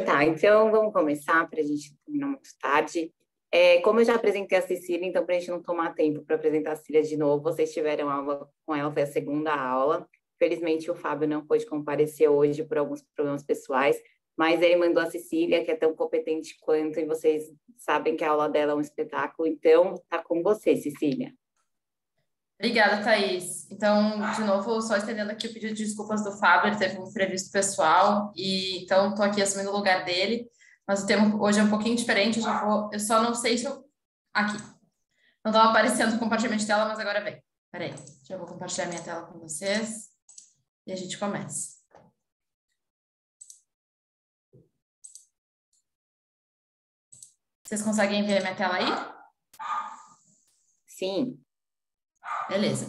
Tá, então vamos começar para a gente terminar muito tarde. Como eu já apresentei a Cecília, então para a gente não tomar tempo para apresentar a Cecília de novo, vocês tiveram aula com ela, foi a segunda aula. Felizmente o Fábio não pôde comparecer hoje por alguns problemas pessoais, mas ele mandou a Cecília, que é tão competente quanto, e vocês sabem que a aula dela é um espetáculo, então tá com você, Cecília. Obrigada, Thaís. Então, de novo, só estendendo aqui o pedido de desculpas do Fábio, ele teve um imprevisto pessoal, e então estou aqui assumindo o lugar dele, mas o tema hoje é um pouquinho diferente, eu só não sei se eu... Aqui. Não estava aparecendo o compartilhamento de tela, mas agora vem. Peraí, já vou compartilhar minha tela com vocês, e a gente começa. Vocês conseguem ver a minha tela aí? Sim. Beleza.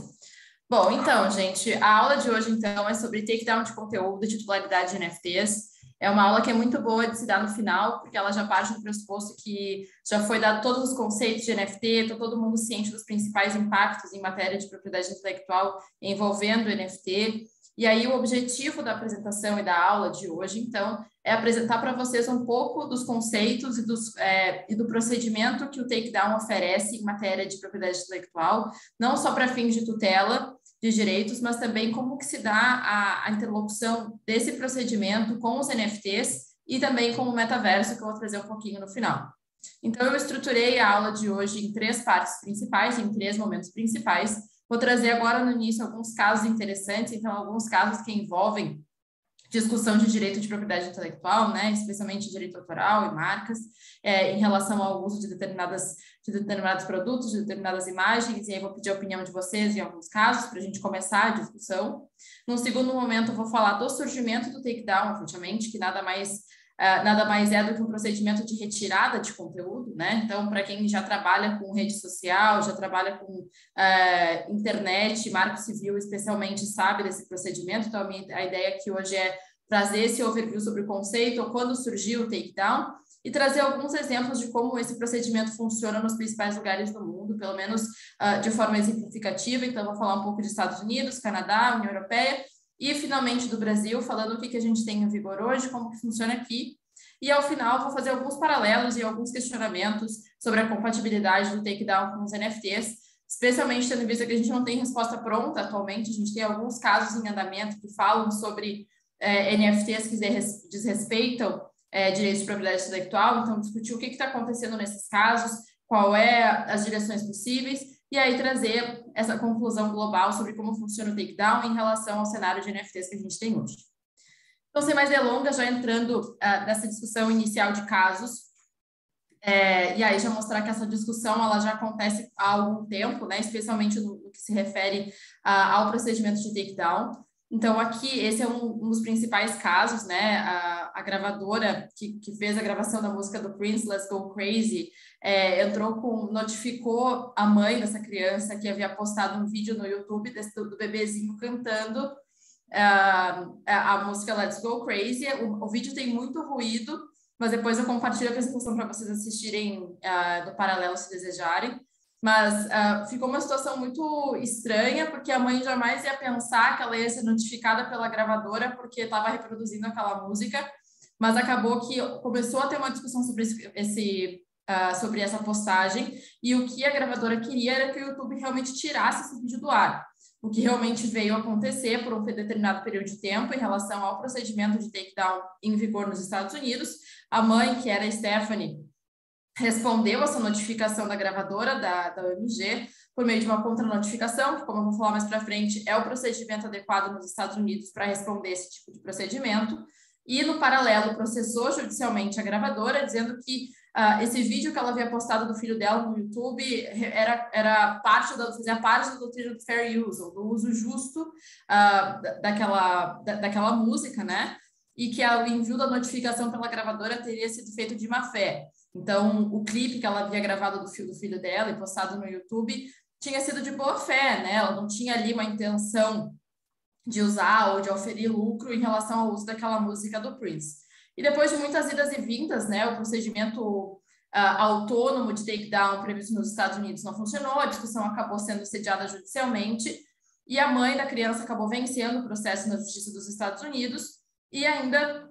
Bom, então, gente, a aula de hoje, então, é sobre takedown de conteúdo e titularidade de NFTs. É uma aula que é muito boa de se dar no final, porque ela já parte do pressuposto que já foi dado todos os conceitos de NFT, está todo mundo ciente dos principais impactos em matéria de propriedade intelectual envolvendo o NFT. E aí, o objetivo da apresentação e da aula de hoje, então, é apresentar para vocês um pouco dos conceitos e do procedimento que o takedown oferece em matéria de propriedade intelectual, não só para fins de tutela de direitos, mas também como que se dá a interlocução desse procedimento com os NFTs e também com o metaverso, que eu vou trazer um pouquinho no final. Então, eu estruturei a aula de hoje em 3 partes principais, em 3 momentos principais. Vou trazer agora no início alguns casos interessantes, então alguns casos que envolvem discussão de direito de propriedade intelectual, né, especialmente direito autoral e marcas, em relação ao uso de determinados produtos, de determinadas imagens, e aí vou pedir a opinião de vocês em alguns casos, para a gente começar a discussão. Num segundo momento, eu vou falar do surgimento do takedown, efetivamente, que nada mais é do que um procedimento de retirada de conteúdo, né? Então, para quem já trabalha com rede social, já trabalha com internet, marco civil, especialmente, sabe desse procedimento. Então, a ideia aqui hoje é trazer esse overview sobre o conceito, ou quando surgiu o takedown, e trazer alguns exemplos de como esse procedimento funciona nos principais lugares do mundo, pelo menos de forma exemplificativa. Então, vou falar um pouco de Estados Unidos, Canadá, União Europeia, e, finalmente, do Brasil, falando o que a gente tem em vigor hoje, como que funciona aqui. E, ao final, vou fazer alguns paralelos e alguns questionamentos sobre a compatibilidade do takedown com os NFTs, especialmente tendo em vista que a gente não tem resposta pronta atualmente. A gente tem alguns casos em andamento que falam sobre NFTs que desrespeitam direitos de propriedade intelectual. Então, discutir o que está acontecendo nesses casos, qual é as direções possíveis, e aí trazer essa conclusão global sobre como funciona o takedown em relação ao cenário de NFTs que a gente tem hoje. Então, sem mais delongas, já entrando nessa discussão inicial de casos, e aí já mostrar que essa discussão ela já acontece há algum tempo, né, especialmente no que se refere ao procedimento de takedown. Então, aqui, esse é um dos principais casos, né? A gravadora que fez a gravação da música do Prince, Let's Go Crazy, notificou a mãe dessa criança que havia postado um vídeo no YouTube do bebezinho cantando a música Let's Go Crazy. O vídeo tem muito ruído, mas depois eu compartilho a apresentação para vocês assistirem no paralelo, se desejarem. Mas ficou uma situação muito estranha, porque a mãe jamais ia pensar que ela ia ser notificada pela gravadora porque estava reproduzindo aquela música, mas acabou que começou a ter uma discussão sobre essa postagem, e o que a gravadora queria era que o YouTube realmente tirasse esse vídeo do ar, o que realmente veio a acontecer por um determinado período de tempo em relação ao procedimento de takedown em vigor nos Estados Unidos. A mãe, que era a Stephanie, respondeu essa notificação da gravadora, da OMG, por meio de uma contra-notificação, que, como eu vou falar mais para frente, é o procedimento adequado nos Estados Unidos para responder esse tipo de procedimento. E, no paralelo, processou judicialmente a gravadora, dizendo que esse vídeo que ela havia postado do filho dela no YouTube fazia parte da doutrina do fair use, ou do uso justo daquela música, né? E que o envio da notificação pela gravadora teria sido feito de má fé. Então, o clipe que ela havia gravado do filho dela e postado no YouTube tinha sido de boa fé, né? Ela não tinha ali uma intenção de usar ou de oferir lucro em relação ao uso daquela música do Prince. E depois de muitas idas e vindas, né, o procedimento autônomo de takedown previsto nos Estados Unidos não funcionou, a discussão acabou sendo sediada judicialmente, e a mãe da criança acabou vencendo o processo na Justiça dos Estados Unidos, e ainda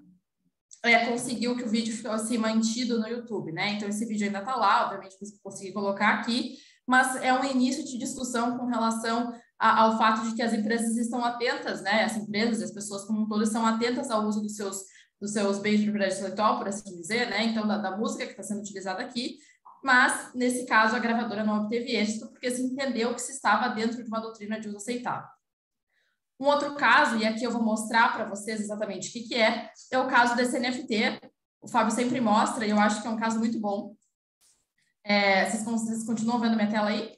conseguiu que o vídeo fosse mantido no YouTube, né? Então, esse vídeo ainda está lá, obviamente, consegui colocar aqui, mas é um início de discussão com relação ao fato de que as empresas estão atentas, né? As empresas, as pessoas como um todo, estão atentas ao uso dos seus bens de propriedade intelectual, por assim dizer, né? Então, da música que está sendo utilizada aqui, mas, nesse caso, a gravadora não obteve êxito porque se entendeu que se estava dentro de uma doutrina de uso aceitável. Um outro caso, e aqui eu vou mostrar para vocês exatamente o que é o caso desse NFT. O Fábio sempre mostra, e eu acho que é um caso muito bom. Vocês continuam vendo minha tela aí?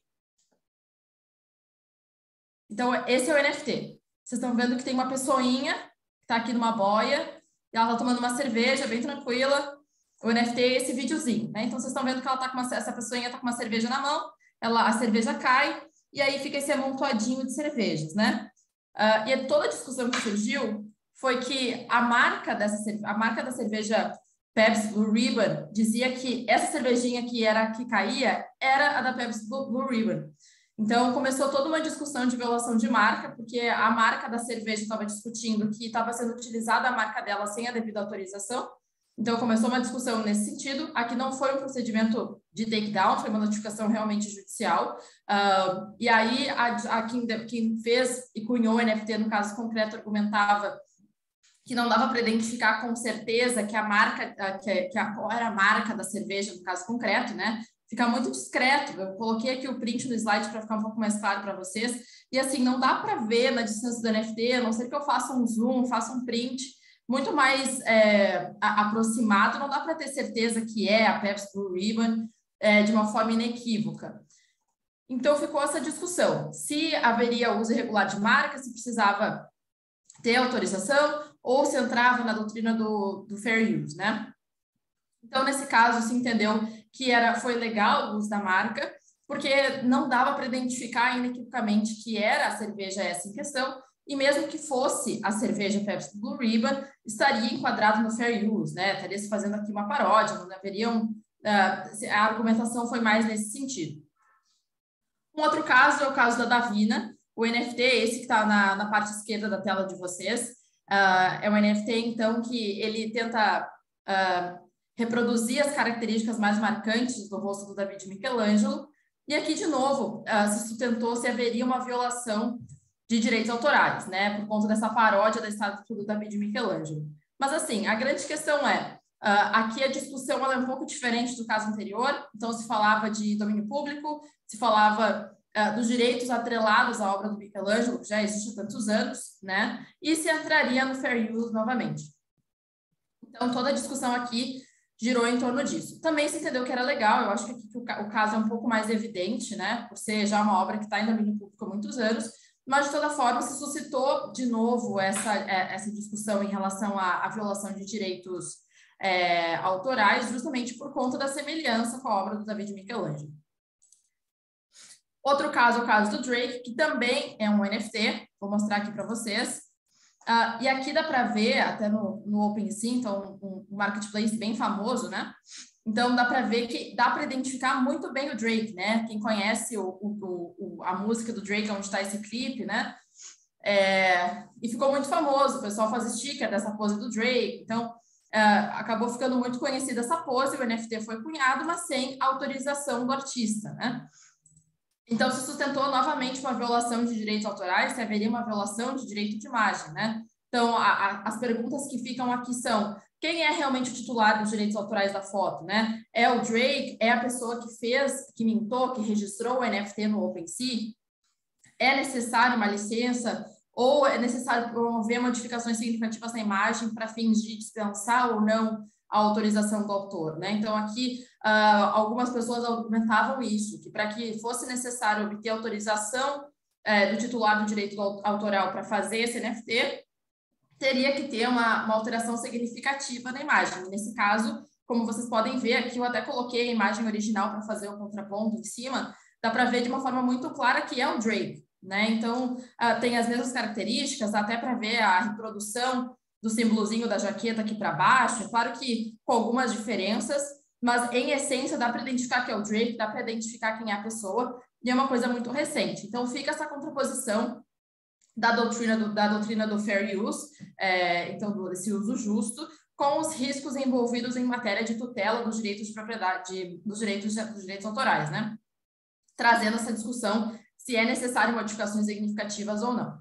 Então, esse é o NFT. Vocês estão vendo que tem uma pessoinha que está aqui numa boia, e ela está tomando uma cerveja bem tranquila. O NFT é esse videozinho, né? Então, vocês estão vendo que ela tá essa pessoinha está com uma cerveja na mão, a cerveja cai, e aí fica esse amontoadinho de cervejas, né? E toda a discussão que surgiu foi que a marca da cerveja Pepsi Blue Ribbon dizia que essa cervejinha que caía era a da Pepsi Blue Ribbon. Então, começou toda uma discussão de violação de marca, porque a marca da cerveja estava discutindo que estava sendo utilizada a marca dela sem a devida autorização. Então, começou uma discussão nesse sentido. Aqui não foi um procedimento de takedown, foi uma notificação realmente judicial. E aí, quem fez e cunhou o NFT, no caso concreto, argumentava que não dava para identificar com certeza que a marca, qual era a marca da cerveja, no caso concreto, né? Fica muito discreto. Eu coloquei aqui o print no slide para ficar um pouco mais claro para vocês. E assim, não dá para ver na distância do NFT, a não ser que eu faça um zoom, faça um print muito mais aproximado, não dá para ter certeza que é a Pepsi Blue Ribbon de uma forma inequívoca. Então, ficou essa discussão. Se haveria uso irregular de marca, se precisava ter autorização, ou se entrava na doutrina do fair use, né? Então, nesse caso, se entendeu que foi legal o uso da marca, porque não dava para identificar inequivocamente que era a cerveja essa em questão, e mesmo que fosse a cerveja Pepsi Blue Ribbon, estaria enquadrado no fair use, né? Estaria se fazendo aqui uma paródia, não haveriam... a argumentação foi mais nesse sentido. Um outro caso é o caso da Davina, o NFT, esse que está na parte esquerda da tela de vocês, é um NFT, então, que ele tenta reproduzir as características mais marcantes do rosto do David Michelangelo, e aqui, de novo, se sustentou se haveria uma violação de direitos autorais, né, por conta dessa paródia da estátua do David Michelangelo. Mas, assim, a grande questão aqui a discussão ela é um pouco diferente do caso anterior, então se falava de domínio público, se falava dos direitos atrelados à obra do Michelangelo, que já existe há tantos anos, né, e se entraria no fair use novamente. Então, toda a discussão aqui girou em torno disso. Também se entendeu que era legal, eu acho que aqui o caso é um pouco mais evidente, né, por ser já uma obra que está em domínio público há muitos anos, mas, de toda forma, se suscitou de novo essa discussão em relação à violação de direitos autorais, justamente por conta da semelhança com a obra do David Michelangelo. Outro caso é o caso do Drake, que também é um NFT, vou mostrar aqui para vocês. E aqui dá para ver, até no OpenSea, então um marketplace bem famoso, né? Então, dá para ver que dá para identificar muito bem o Drake, né? Quem conhece a música do Drake, onde está esse clipe, né? E ficou muito famoso, o pessoal faz sticker dessa pose do Drake, então acabou ficando muito conhecida essa pose, o NFT foi cunhado, mas sem autorização do artista, né? Então, se sustentou novamente uma violação de direitos autorais, se haveria uma violação de direito de imagem, né? Então, as perguntas que ficam aqui são: quem é realmente o titular dos direitos autorais da foto, né? É o Drake? É a pessoa que mintou, que registrou o NFT no OpenSea? É necessário uma licença? Ou é necessário promover modificações significativas na imagem para fins de dispensar ou não a autorização do autor, né? Então, aqui, algumas pessoas argumentavam isso, que para que fosse necessário obter autorização do titular do direito autoral para fazer esse NFT, teria que ter uma alteração significativa na imagem. Nesse caso, como vocês podem ver, aqui eu até coloquei a imagem original para fazer o contraponto em cima, dá para ver de uma forma muito clara que é o Drake, né? Então, tem as mesmas características, até para ver a reprodução do símbolozinho da jaqueta aqui para baixo, é claro que com algumas diferenças, mas em essência dá para identificar que é o Drake, dá para identificar quem é a pessoa, e é uma coisa muito recente. Então fica essa contraposição da doutrina do fair use, então desse uso justo, com os riscos envolvidos em matéria de tutela dos direitos de propriedade, dos direitos autorais, né? Trazendo essa discussão se é necessário modificações significativas ou não.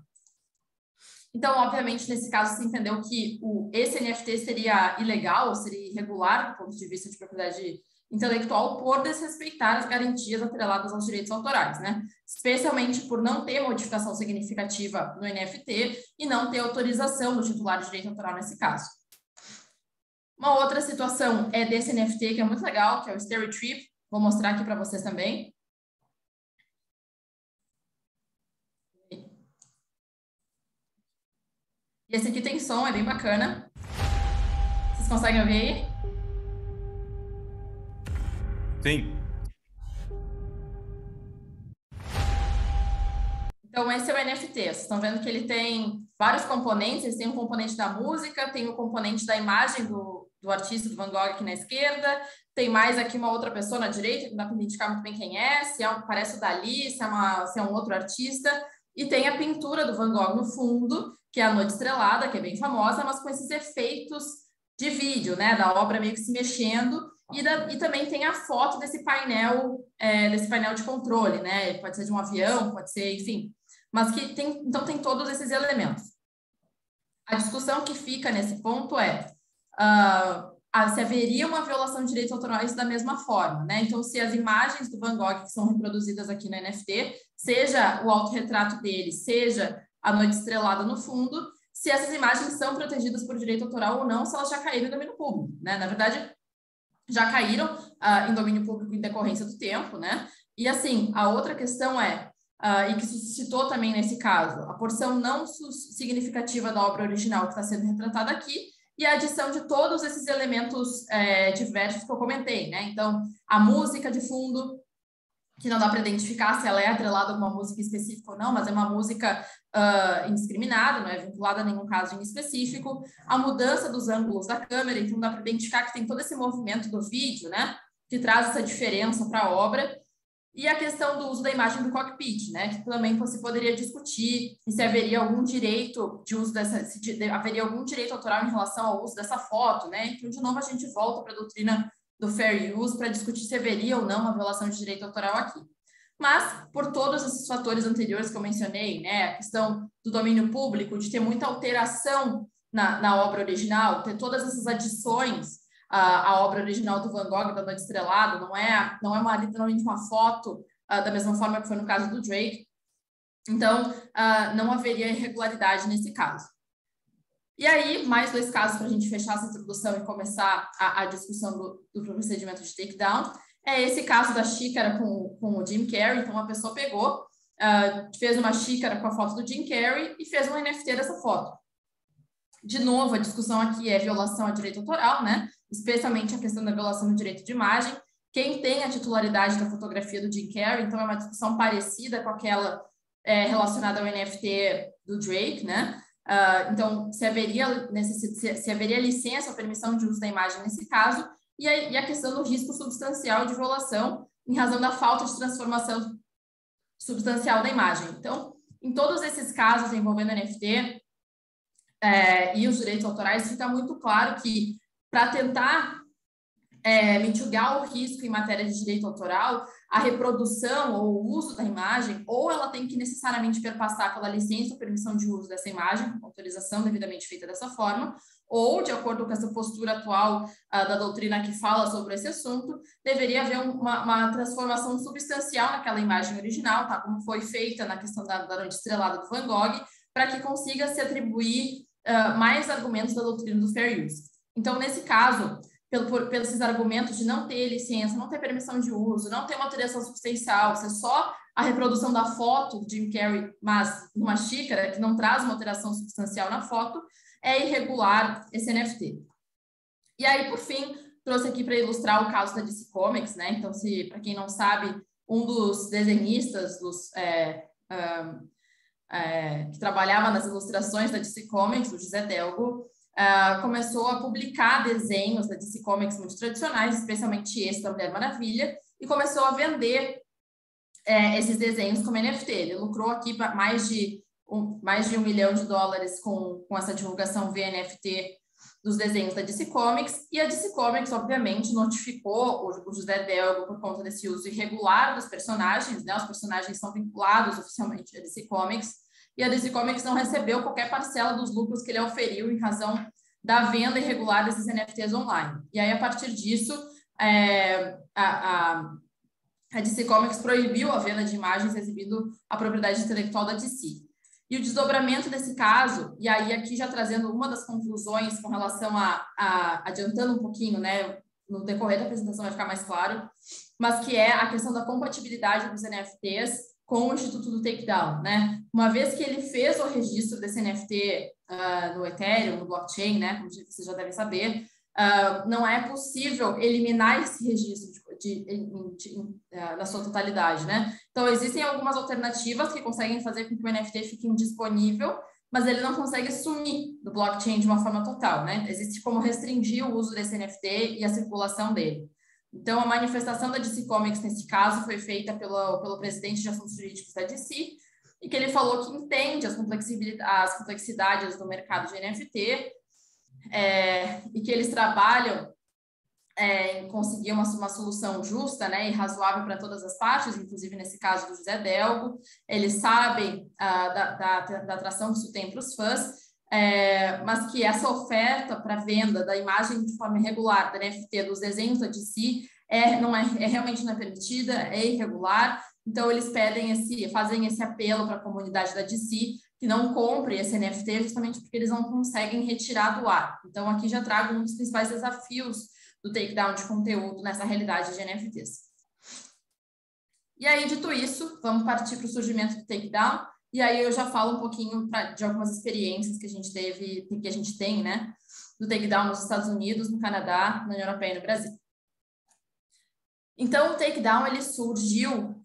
Então, obviamente, nesse caso, se entendeu que esse NFT seria ilegal, seria irregular do ponto de vista de propriedade intelectual por desrespeitar as garantias atreladas aos direitos autorais, né? Especialmente por não ter modificação significativa no NFT e não ter autorização do titular de direito autoral nesse caso. Uma outra situação é desse NFT que é muito legal, que é o Stereo Trip. Vou mostrar aqui para vocês também. E esse aqui tem som, é bem bacana. Vocês conseguem ouvir aí? Sim. Então, esse é o NFT. Vocês estão vendo que ele tem vários componentes. Ele tem um componente da música, tem o componente da imagem do artista, do Van Gogh, aqui na esquerda. Tem mais aqui uma outra pessoa na direita, que não dá para identificar muito bem quem é, se parece o Dali, se é um outro artista. E tem a pintura do Van Gogh no fundo, que é a Noite Estrelada, que é bem famosa, mas com esses efeitos de vídeo, né? Da obra meio que se mexendo. E também tem a foto desse painel de controle, né? Pode ser de um avião, pode ser, enfim. Mas que então tem todos esses elementos. A discussão que fica nesse ponto é se haveria uma violação de direitos autorais da mesma forma, né? Então, se as imagens do Van Gogh que são reproduzidas aqui no NFT, seja o autorretrato dele, seja a Noite Estrelada no fundo, se essas imagens são protegidas por direito autoral ou não, se elas já caíram em domínio público, né? Na verdade, já caíram em domínio público em decorrência do tempo, né? E, assim, a outra questão e que suscitou também nesse caso, a porção não significativa da obra original que está sendo retratada aqui e a adição de todos esses elementos diversos que eu comentei, né? Então, a música de fundo, que não dá para identificar se ela é atrelada a uma música específica ou não, mas é uma música indiscriminada, não é vinculada a nenhum caso em específico. A mudança dos ângulos da câmera, então dá para identificar que tem todo esse movimento do vídeo, né? Que traz essa diferença para a obra. E a questão do uso da imagem do cockpit, né? Que também você poderia discutir se haveria algum direito de uso haveria algum direito autoral em relação ao uso dessa foto, né? Então, de novo, a gente volta para a doutrina do fair use para discutir se haveria ou não uma violação de direito autoral aqui. Mas, por todos esses fatores anteriores que eu mencionei, né? A questão do domínio público, de ter muita alteração na obra original, ter todas essas adições a obra original do Van Gogh, da Noite Estrelada, não é literalmente uma foto da mesma forma que foi no caso do Drake. Então, não haveria irregularidade nesse caso. E aí, mais dois casos para a gente fechar essa introdução e começar a discussão do procedimento de takedown. É esse caso da xícara com o Jim Carrey. Então, uma pessoa pegou, fez uma xícara com a foto do Jim Carrey e fez um NFT dessa foto. De novo, a discussão aqui é violação a direito autoral, né? Especialmente a questão da violação do direito de imagem. Quem tem a titularidade da fotografia do Jim Carrey, então é uma discussão parecida com aquela relacionada ao NFT do Drake, né? Então, se haveria licença ou permissão de uso da imagem nesse caso, e a questão do risco substancial de violação em razão da falta de transformação substancial da imagem. Então, em todos esses casos envolvendo NFT e os direitos autorais, fica muito claro que, para tentar mitigar o risco em matéria de direito autoral, a reprodução ou o uso da imagem, ou ela tem que necessariamente perpassar pela licença ou permissão de uso dessa imagem, autorização devidamente feita dessa forma, ou, de acordo com essa postura atual da doutrina que fala sobre esse assunto, deveria haver uma transformação substancial naquela imagem original, tá? Como foi feita na questão da Noite Estrelada do Van Gogh, para que consiga se atribuir mais argumentos da doutrina do fair use. Então, nesse caso, pelos argumentos de não ter licença, não ter permissão de uso, não ter uma alteração substancial, ser só a reprodução da foto de Jim Carrey, mas numa xícara, que não traz uma alteração substancial na foto, é irregular esse NFT. E aí, por fim, trouxe aqui para ilustrar o caso da DC Comics, né? Então, para quem não sabe, um dos desenhistas que trabalhava nas ilustrações da DC Comics, o José Delgo, começou a publicar desenhos da DC Comics muito tradicionais, especialmente esse da Mulher Maravilha, e começou a vender esses desenhos como NFT. Ele lucrou aqui mais de $1 milhão com essa divulgação via NFT dos desenhos da DC Comics, e a DC Comics, obviamente, notificou o José Delgo por conta desse uso irregular dos personagens, né? Os personagens são vinculados oficialmente à DC Comics, e a DC Comics não recebeu qualquer parcela dos lucros que ele oferiu em razão da venda irregular desses NFTs online. E aí, a partir disso, a DC Comics proibiu a venda de imagens exibindo a propriedade intelectual da DC. E o desdobramento desse caso, e aí aqui já trazendo uma das conclusões com relação adiantando um pouquinho, né, no decorrer da apresentação vai ficar mais claro, mas que é a questão da compatibilidade dos NFTs com o Instituto do Takedown, né? Uma vez que ele fez o registro desse NFT no Ethereum, no blockchain, né, como vocês já devem saber, não é possível eliminar esse registro na sua totalidade, né? Então, existem algumas alternativas que conseguem fazer com que o NFT fique indisponível, mas ele não consegue sumir do blockchain de uma forma total, né? Existe como restringir o uso desse NFT e a circulação dele. Então, a manifestação da DC Comics, nesse caso, foi feita pelo presidente de assuntos jurídicos da DC, e que ele falou que entende as complexidades do mercado de NFT, e que eles trabalham em conseguir uma solução justa, né, e razoável para todas as partes, inclusive nesse caso do José Delgo. Eles sabem da atração que isso tem para os fãs, mas que essa oferta para venda da imagem de forma irregular da NFT dos desenhos da DC realmente não é permitida, é irregular. Então eles fazem esse apelo para a comunidade da DC que não compre esse NFT justamente porque eles não conseguem retirar do ar. Então aqui já trago um dos principais desafios do takedown de conteúdo nessa realidade de NFTs. E aí, dito isso, vamos partir para o surgimento do takedown, e aí eu já falo um pouquinho de algumas experiências que a gente teve, que a gente tem, né, do takedown nos Estados Unidos, no Canadá, na União Europeia e no Brasil. Então, o takedown, ele surgiu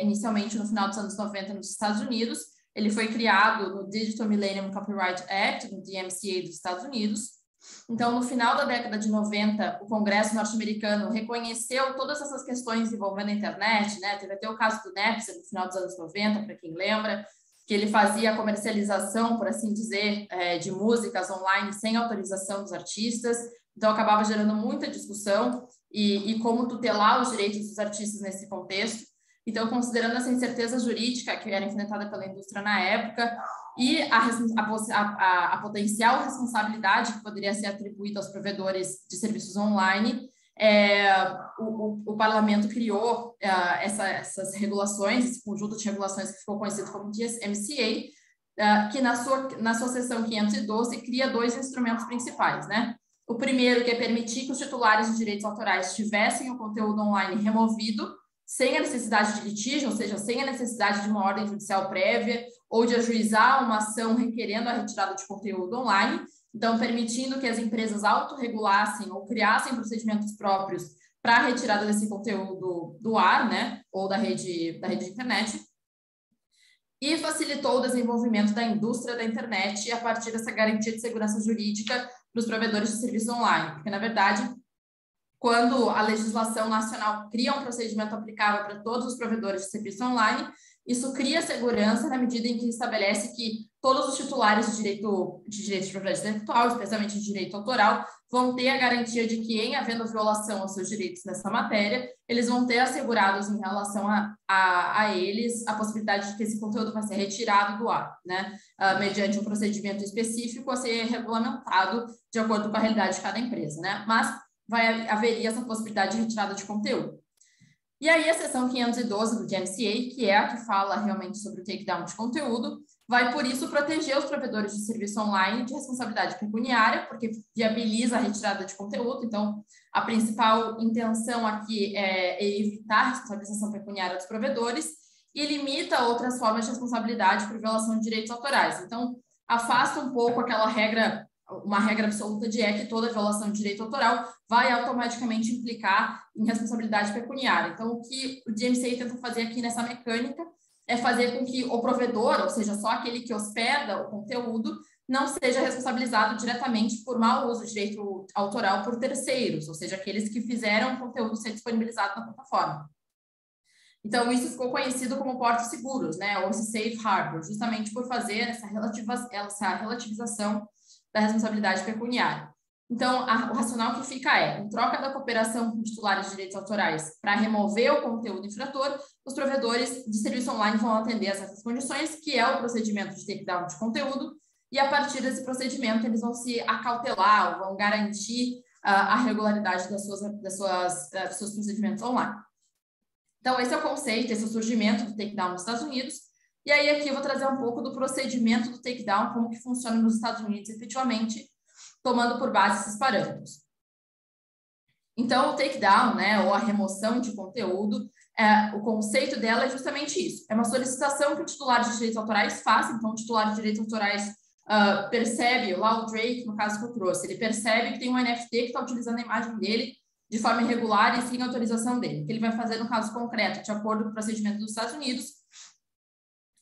inicialmente no final dos anos 90 nos Estados Unidos. Ele foi criado no Digital Millennium Copyright Act, no DMCA dos Estados Unidos. Então, no final da década de 90, o Congresso norte-americano reconheceu todas essas questões envolvendo a internet, né? Teve até o caso do Napster no final dos anos 90, para quem lembra, que ele fazia a comercialização, por assim dizer, de músicas online sem autorização dos artistas. Então, acabava gerando muita discussão e como tutelar os direitos dos artistas nesse contexto. Então, considerando essa incerteza jurídica que era enfrentada pela indústria na época e a potencial responsabilidade que poderia ser atribuída aos provedores de serviços online, o parlamento criou essas regulações, esse conjunto de regulações que ficou conhecido como DMCA, que na sua seção 512 cria dois instrumentos principais, né? O primeiro, que é permitir que os titulares de direitos autorais tivessem o conteúdo online removido sem a necessidade de litígio, ou seja, sem a necessidade de uma ordem judicial prévia ou de ajuizar uma ação requerendo a retirada de conteúdo online. Então, permitindo que as empresas autorregulassem ou criassem procedimentos próprios para a retirada desse conteúdo do ar, né, ou da rede de internet. E facilitou o desenvolvimento da indústria da internet a partir dessa garantia de segurança jurídica para os provedores de serviços online. Porque, na verdade, quando a legislação nacional cria um procedimento aplicável para todos os provedores de serviço online, isso cria segurança na medida em que estabelece que todos os titulares de direito de propriedade intelectual, especialmente de direito autoral, vão ter a garantia de que, em havendo violação aos seus direitos nessa matéria, eles vão ter assegurados em relação a eles a possibilidade de que esse conteúdo vai ser retirado do ar, né? Mediante um procedimento específico a ser regulamentado de acordo com a realidade de cada empresa, né? Mas haveria essa possibilidade de retirada de conteúdo. E aí a seção 512 do DMCA, que é a que fala realmente sobre o takedown de conteúdo, vai, por isso, proteger os provedores de serviço online de responsabilidade pecuniária, porque viabiliza a retirada de conteúdo. Então, a principal intenção aqui é evitar a responsabilização pecuniária dos provedores e limita outras formas de responsabilidade por violação de direitos autorais. Então, afasta um pouco aquela regra, uma regra absoluta de que toda violação de direito autoral vai automaticamente implicar em responsabilidade pecuniária. Então, o que o DMCA tenta fazer aqui nessa mecânica é fazer com que o provedor, ou seja, só aquele que hospeda o conteúdo, não seja responsabilizado diretamente por mau uso de direito autoral por terceiros, ou seja, aqueles que fizeram o conteúdo ser disponibilizado na plataforma. Então, isso ficou conhecido como portos seguros, né, ou safe harbor, justamente por fazer essa relativização da responsabilidade pecuniária. Então, o racional que fica é, em troca da cooperação com titulares de direitos autorais para remover o conteúdo infrator, os provedores de serviço online vão atender a essas condições, que é o procedimento de takedown de conteúdo, e a partir desse procedimento eles vão se acautelar, vão garantir a regularidade dos seus procedimentos online. Então, esse é o conceito, esse é o surgimento do takedown nos Estados Unidos. E aí aqui eu vou trazer um pouco do procedimento do takedown, como que funciona nos Estados Unidos efetivamente, tomando por base esses parâmetros. Então, o takedown, né, ou a remoção de conteúdo, o conceito dela é justamente isso. É uma solicitação que o titular de direitos autorais faz. Então, o titular de direitos autorais percebe, lá o Drake, no caso que eu trouxe, ele percebe que tem um NFT que está utilizando a imagem dele de forma irregular e sem autorização dele. O que ele vai fazer no caso concreto, de acordo com o procedimento dos Estados Unidos,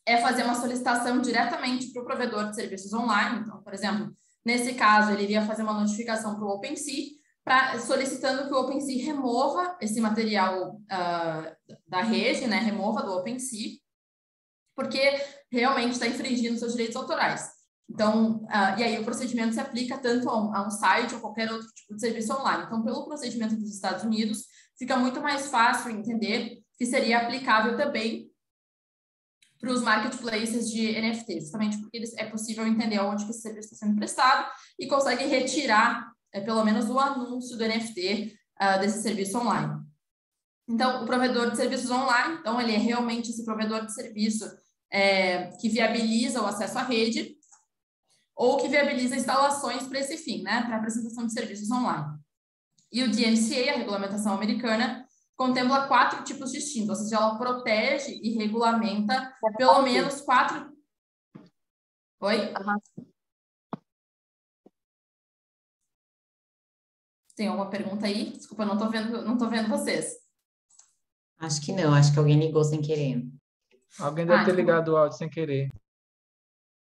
é fazer uma solicitação diretamente para o provedor de serviços online. Então, por exemplo, nesse caso, ele iria fazer uma notificação para o OpenSea, solicitando que o OpenSea remova esse material da rede, né, remova do OpenSea, porque realmente está infringindo seus direitos autorais. Então, e aí o procedimento se aplica tanto a um site ou qualquer outro tipo de serviço online. Então, pelo procedimento dos Estados Unidos, fica muito mais fácil entender que seria aplicável também para os marketplaces de NFT, justamente porque é possível entender onde que esse serviço está sendo prestado e consegue retirar, pelo menos, o anúncio do NFT desse serviço online. Então, o provedor de serviços online, então, ele é realmente esse provedor de serviço que viabiliza o acesso à rede ou que viabiliza instalações para esse fim, né, para a apresentação de serviços online. E o DMCA, a regulamentação americana, contempla 4 tipos distintos, ou seja, ela protege e regulamenta pelo menos 4... Oi? Tem alguma pergunta aí? Desculpa, não tô vendo vocês. Acho que não, acho que alguém ligou sem querer. Alguém deve ter ligado o áudio sem querer.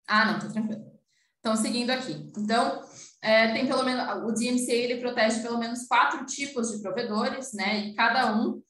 Não, tá tranquilo. Então, seguindo aqui. Então, tem pelo menos, o DMCA, ele protege pelo menos 4 tipos de provedores, né? E cada um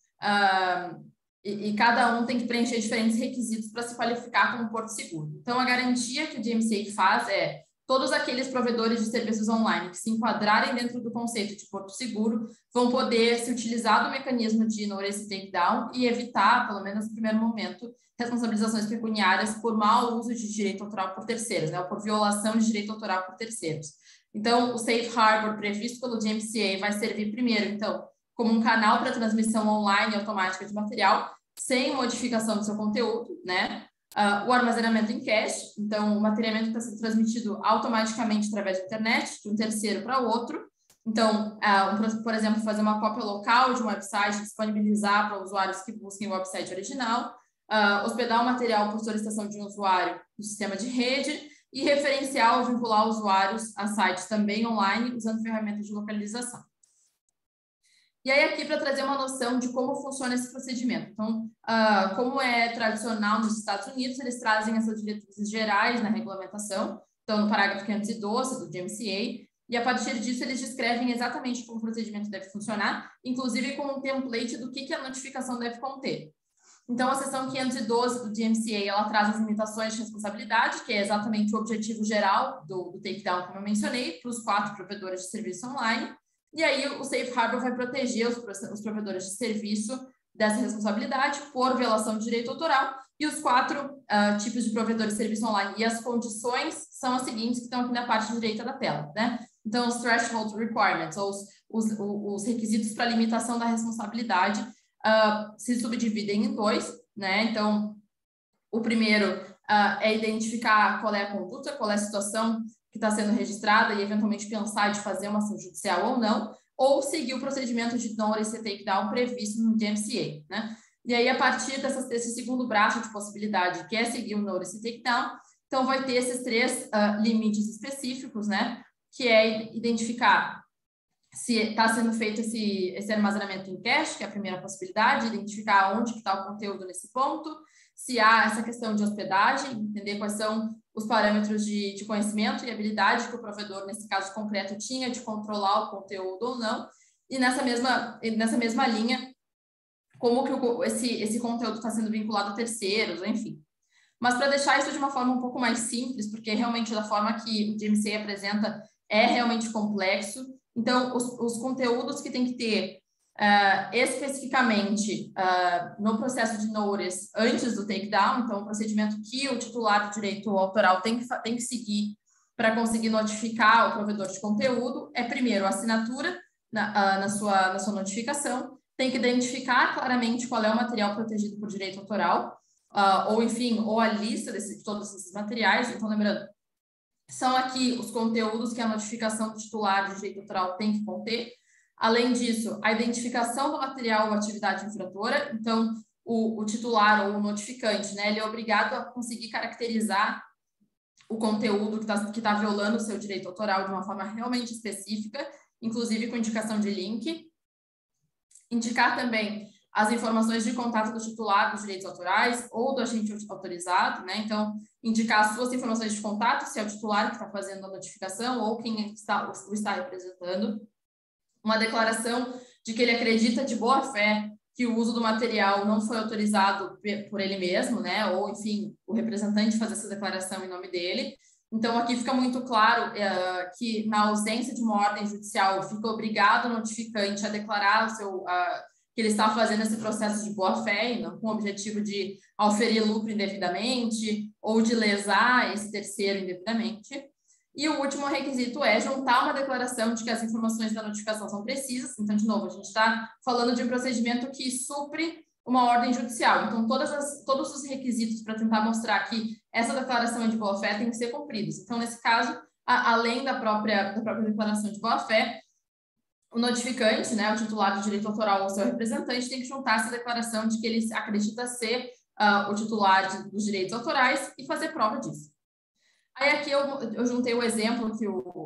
tem que preencher diferentes requisitos para se qualificar como porto seguro. Então, a garantia que o DMCA faz é todos aqueles provedores de serviços online que se enquadrarem dentro do conceito de porto seguro vão poder se utilizar do mecanismo de no-risk takedown e evitar, pelo menos no primeiro momento, responsabilizações pecuniárias por mau uso de direito autoral por terceiros, né, ou por violação de direito autoral por terceiros. Então, o Safe Harbor previsto pelo DMCA vai servir primeiro, então, como um canal para transmissão online automática de material, sem modificação do seu conteúdo, né? O armazenamento em cache, então, o material está sendo transmitido automaticamente através da internet, de um terceiro para outro. Então, por exemplo, fazer uma cópia local de um website e disponibilizar para usuários que busquem o website original. Hospedar o material por solicitação de um usuário no sistema de rede e referenciar ou vincular usuários a sites também online usando ferramentas de localização. E aí aqui para trazer uma noção de como funciona esse procedimento. Então, como é tradicional nos Estados Unidos, eles trazem essas diretrizes gerais na regulamentação, então no parágrafo 512 do DMCA, e a partir disso eles descrevem exatamente como o procedimento deve funcionar, inclusive com um template do que a notificação deve conter. Então, a seção 512 do DMCA, ela traz as limitações de responsabilidade, que é exatamente o objetivo geral do takedown, como eu mencionei, para os 4 provedores de serviço online. E aí, o Safe Harbor vai proteger os provedores de serviço dessa responsabilidade por violação de direito autoral. E os 4 tipos de provedores de serviço online e as condições são as seguintes, que estão aqui na parte direita da tela, né? Então, os threshold requirements, ou os requisitos para limitação da responsabilidade, se subdividem em 2, né? Então, o primeiro é identificar qual é a conduta, qual é a situação que está sendo registrada e, eventualmente, pensar de fazer uma ação judicial ou não, ou seguir o procedimento de no-risk takedown previsto no DMCA, né? E aí, a partir desse segundo braço de possibilidade, que é seguir o no-risk takedown, então vai ter esses 3 limites específicos, né? Que é identificar se está sendo feito esse armazenamento em cache, que é a primeira possibilidade, identificar onde que está o conteúdo nesse ponto, se há essa questão de hospedagem, entender quais são os parâmetros de conhecimento e habilidade que o provedor, nesse caso concreto, tinha de controlar o conteúdo ou não, e nessa mesma linha, como que esse conteúdo está sendo vinculado a terceiros, enfim. Mas para deixar isso de uma forma um pouco mais simples, porque realmente da forma que o DMCA apresenta é realmente complexo, Então, os conteúdos que tem que ter especificamente no processo de notice antes do takedown, então o procedimento que o titular do direito autoral tem que seguir para conseguir notificar o provedor de conteúdo é, primeiro, a assinatura na sua notificação, tem que identificar claramente qual é o material protegido por direito autoral, ou enfim, ou a lista de todos esses materiais. Então, lembrando, são aqui os conteúdos que a notificação do titular de direito autoral tem que conter. Além disso, a identificação do material ou atividade infratora. Então, o titular ou o notificante, né, ele é obrigado a conseguir caracterizar o conteúdo que tá violando o seu direito autoral de uma forma realmente específica, inclusive com indicação de link. Indicar também as informações de contato do titular dos direitos autorais ou do agente autorizado, né? Então, indicar as suas informações de contato, se é o titular que está fazendo a notificação ou quem o está representando. Uma declaração de que ele acredita de boa fé que o uso do material não foi autorizado por ele mesmo, né? Ou, enfim, o representante faz essa declaração em nome dele. Então, aqui fica muito claro que, na ausência de uma ordem judicial, fica obrigado o notificante a declarar que ele está fazendo esse processo de boa-fé, e não com o objetivo de auferir lucro indevidamente ou de lesar esse terceiro indevidamente. E o último requisito é juntar uma declaração de que as informações da notificação são precisas. Então, de novo, a gente está falando de um procedimento que supre uma ordem judicial. Então, todos os requisitos para tentar mostrar que essa declaração é de boa-fé têm que ser cumpridos. Então, nesse caso, além da própria declaração de boa-fé, o notificante, né, o titular do direito autoral ou seu representante, tem que juntar essa declaração de que ele acredita ser o titular dos direitos autorais e fazer prova disso. Aí aqui eu juntei o exemplo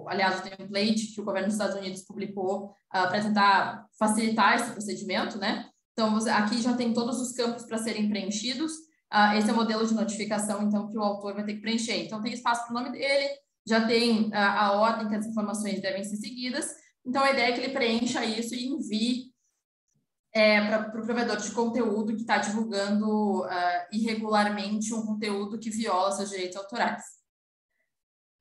aliás, o template que o governo dos Estados Unidos publicou para tentar facilitar esse procedimento, né? Então, aqui já tem todos os campos para serem preenchidos. Esse é o modelo de notificação, então, que o autor vai ter que preencher. Então, tem espaço para o nome dele, já tem a ordem que as informações devem ser seguidas. Então, a ideia é que ele preencha isso e envie para o provedor de conteúdo que está divulgando irregularmente um conteúdo que viola seus direitos autorais.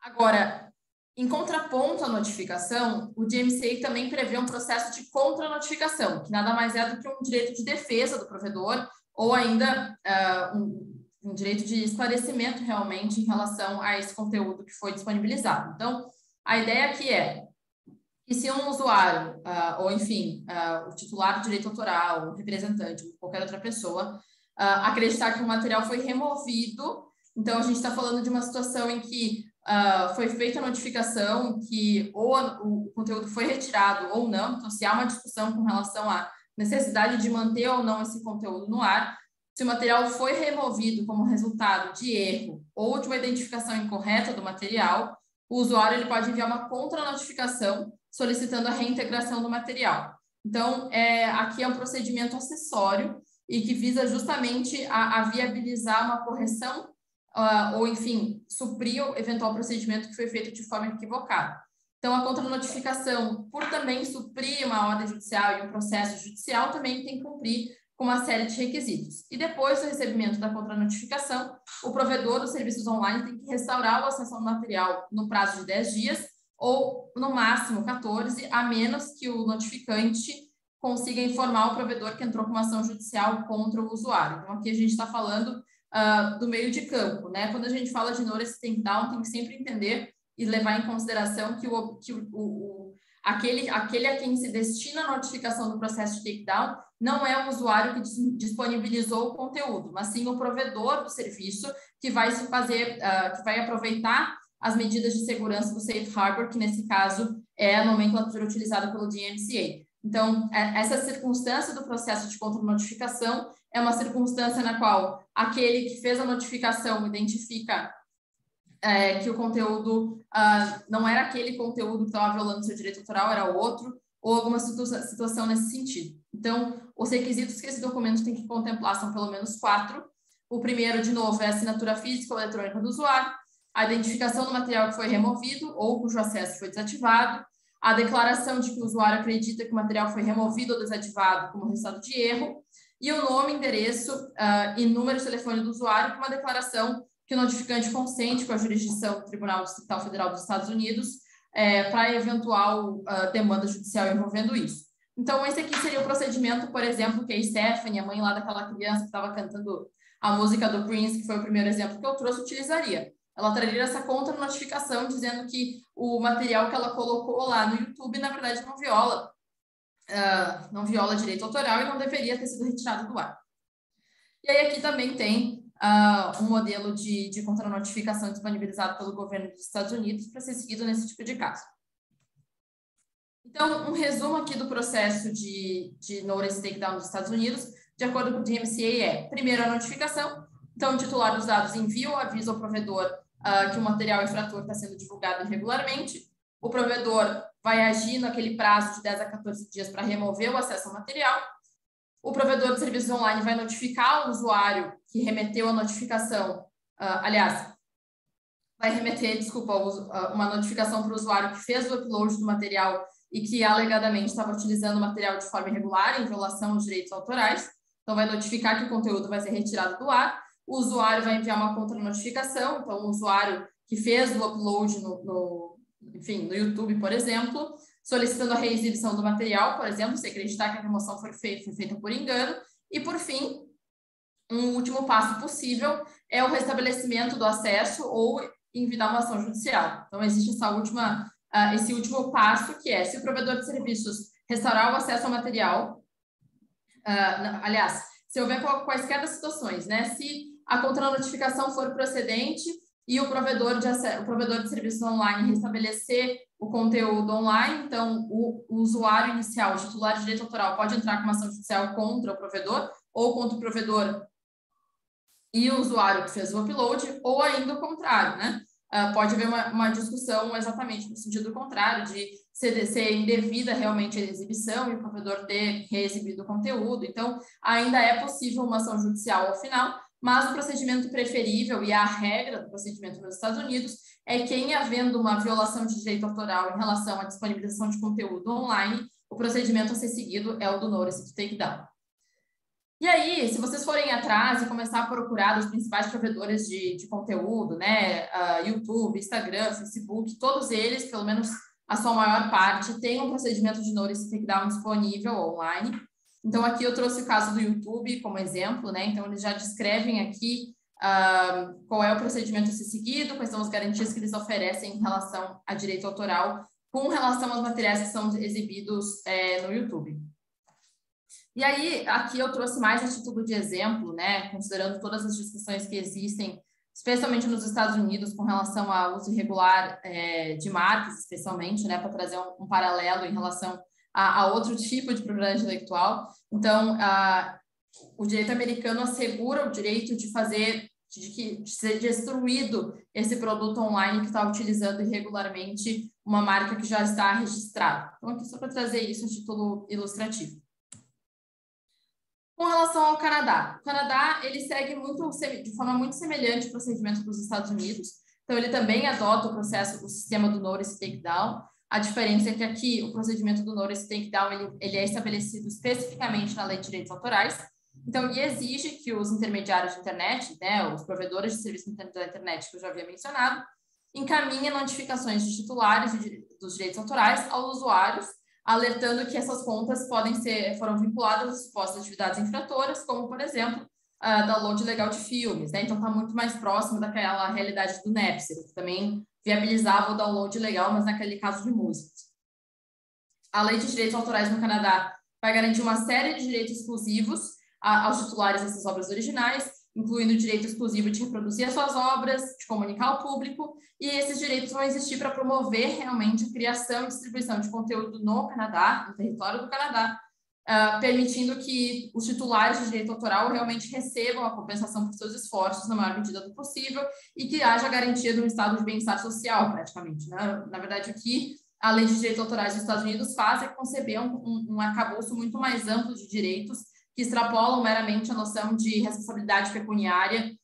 Agora, em contraponto à notificação, o DMCA também prevê um processo de contra-notificação, que nada mais é do que um direito de defesa do provedor ou ainda um direito de esclarecimento realmente em relação a esse conteúdo que foi disponibilizado. Então, a ideia aqui é que se um usuário, ou enfim, o titular do direito autoral, o representante, ou qualquer outra pessoa, acreditar que o material foi removido, então a gente está falando de uma situação em que foi feita a notificação que ou o conteúdo foi retirado ou não, então se há uma discussão com relação à necessidade de manter ou não esse conteúdo no ar, se o material foi removido como resultado de erro ou de uma identificação incorreta do material, o usuário ele pode enviar uma contra-notificação solicitando a reintegração do material. Então, aqui é um procedimento acessório e que visa justamente a viabilizar uma correção ou, enfim, suprir o eventual procedimento que foi feito de forma equivocada. Então, a contra-notificação, por também suprir uma ordem judicial e um processo judicial, também tem que cumprir com uma série de requisitos. E depois do recebimento da contra-notificação, o provedor dos serviços online tem que restaurar o acesso ao material no prazo de 10 dias ou, no máximo, 14, a menos que o notificante consiga informar o provedor que entrou com uma ação judicial contra o usuário. Então, aqui a gente está falando do meio de campo, né? Quando a gente fala de notice takedown, tem que sempre entender e levar em consideração que aquele a quem se destina a notificação do processo de takedown não é o usuário que disponibilizou o conteúdo, mas sim o provedor do serviço que vai que vai aproveitar as medidas de segurança do Safe Harbor, que nesse caso é a nomenclatura utilizada pelo DMCA. Então, essa circunstância do processo de contra-notificação é uma circunstância na qual aquele que fez a notificação identifica que o conteúdo não era aquele conteúdo que estava violando seu direito autoral, era outro, ou alguma situação nesse sentido. Então, os requisitos que esse documento tem que contemplar são pelo menos 4. O primeiro, de novo, é a assinatura física ou eletrônica do usuário, a identificação do material que foi removido ou cujo acesso foi desativado, a declaração de que o usuário acredita que o material foi removido ou desativado como resultado de erro, e o nome, endereço e número de telefone do usuário, com uma declaração que o notificante consente com a jurisdição do Tribunal Distrital Federal dos Estados Unidos para eventual demanda judicial envolvendo isso. Então, esse aqui seria o procedimento, por exemplo, que a Stephanie, a mãe lá daquela criança que estava cantando a música do Prince, que foi o primeiro exemplo que eu trouxe, utilizaria. Ela traria essa contra-notificação dizendo que o material que ela colocou lá no YouTube, na verdade, não viola direito autoral e não deveria ter sido retirado do ar. E aí aqui também tem um modelo de contra-notificação disponibilizado pelo governo dos Estados Unidos para ser seguido nesse tipo de caso. Então, um resumo aqui do processo de Notice Takedown dos Estados Unidos, de acordo com o DMCA, primeiro a notificação. Então, o titular dos dados envia o aviso ao provedor que o material infrator está sendo divulgado irregularmente. O provedor vai agir naquele prazo de 10 a 14 dias para remover o acesso ao material. O provedor de serviços online vai notificar o usuário que remeteu a notificação, vai remeter, uma notificação para o usuário que fez o upload do material e que alegadamente estava utilizando o material de forma irregular, em violação aos direitos autorais. Então, vai notificar que o conteúdo vai ser retirado do ar. O usuário vai enviar uma contra-notificação. Então, o usuário que fez o upload no YouTube, por exemplo, solicitando a reexibição do material, por exemplo, se acreditar que a remoção foi feita por engano. E, por fim, um último passo possível é o restabelecimento do acesso ou enviar uma ação judicial. Então, existe esse último passo, que é, se o provedor de serviços restaurar o acesso ao material, se houver quaisquer das situações, né? Se a contra-notificação for procedente e o provedor de serviços online restabelecer o conteúdo online, então o usuário inicial, o titular de direito autoral, pode entrar com uma ação judicial contra o provedor ou contra o provedor e o usuário que fez o upload, ou ainda o contrário, né? Pode haver uma discussão exatamente no sentido contrário, de ser indevida realmente a exibição e o provedor ter reexibido o conteúdo. Então, ainda é possível uma ação judicial ao final, mas o procedimento preferível e a regra do procedimento nos Estados Unidos é que, em havendo uma violação de direito autoral em relação à disponibilização de conteúdo online, o procedimento a ser seguido é o do Notice Takedown. E aí, se vocês forem atrás e começar a procurar os principais provedores de conteúdo, né, YouTube, Instagram, Facebook, todos eles, pelo menos a sua maior parte, têm um procedimento de Notice Takedown disponível online. Então, aqui eu trouxe o caso do YouTube como exemplo, né? Então, eles já descrevem aqui qual é o procedimento a ser seguido, quais são as garantias que eles oferecem em relação a direito autoral com relação aos materiais que são exibidos no YouTube. E aí, aqui eu trouxe mais a título de exemplo, né, considerando todas as discussões que existem, especialmente nos Estados Unidos, com relação ao uso irregular de marcas, especialmente, né, para trazer um paralelo em relação a outro tipo de propriedade intelectual. Então, o direito americano assegura o direito de ser destruído esse produto online que está utilizando irregularmente uma marca que já está registrada. Então, aqui só para trazer isso a título ilustrativo. Com relação ao Canadá, o Canadá ele segue de forma muito semelhante ao procedimento dos Estados Unidos. Então, ele também adota o sistema do Notice Takedown. A diferença é que aqui o procedimento do Notice Takedown ele é estabelecido especificamente na Lei de Direitos Autorais. Então, e exige que os intermediários de internet, né, os provedores de serviços da internet que eu já havia mencionado, encaminhem notificações de titulares dos direitos autorais aos usuários, alertando que essas contas foram vinculadas a supostas atividades infratoras, como, por exemplo, download ilegal de filmes, né? Então, está muito mais próximo daquela realidade do Napster, que também viabilizava o download ilegal, mas naquele caso de músicas. A Lei de Direitos Autorais no Canadá vai garantir uma série de direitos exclusivos aos titulares dessas obras originais, incluindo o direito exclusivo de reproduzir as suas obras, de comunicar ao público, e esses direitos vão existir para promover realmente a criação e distribuição de conteúdo no Canadá, no território do Canadá, permitindo que os titulares de direito autoral realmente recebam a compensação por seus esforços na maior medida do possível e que haja garantia de um estado de bem-estar social, praticamente, né? Na verdade, o que a Lei de Direitos Autorais dos Estados Unidos faz é conceber um arcabouço muito mais amplo de direitos que extrapolam meramente a noção de responsabilidade pecuniária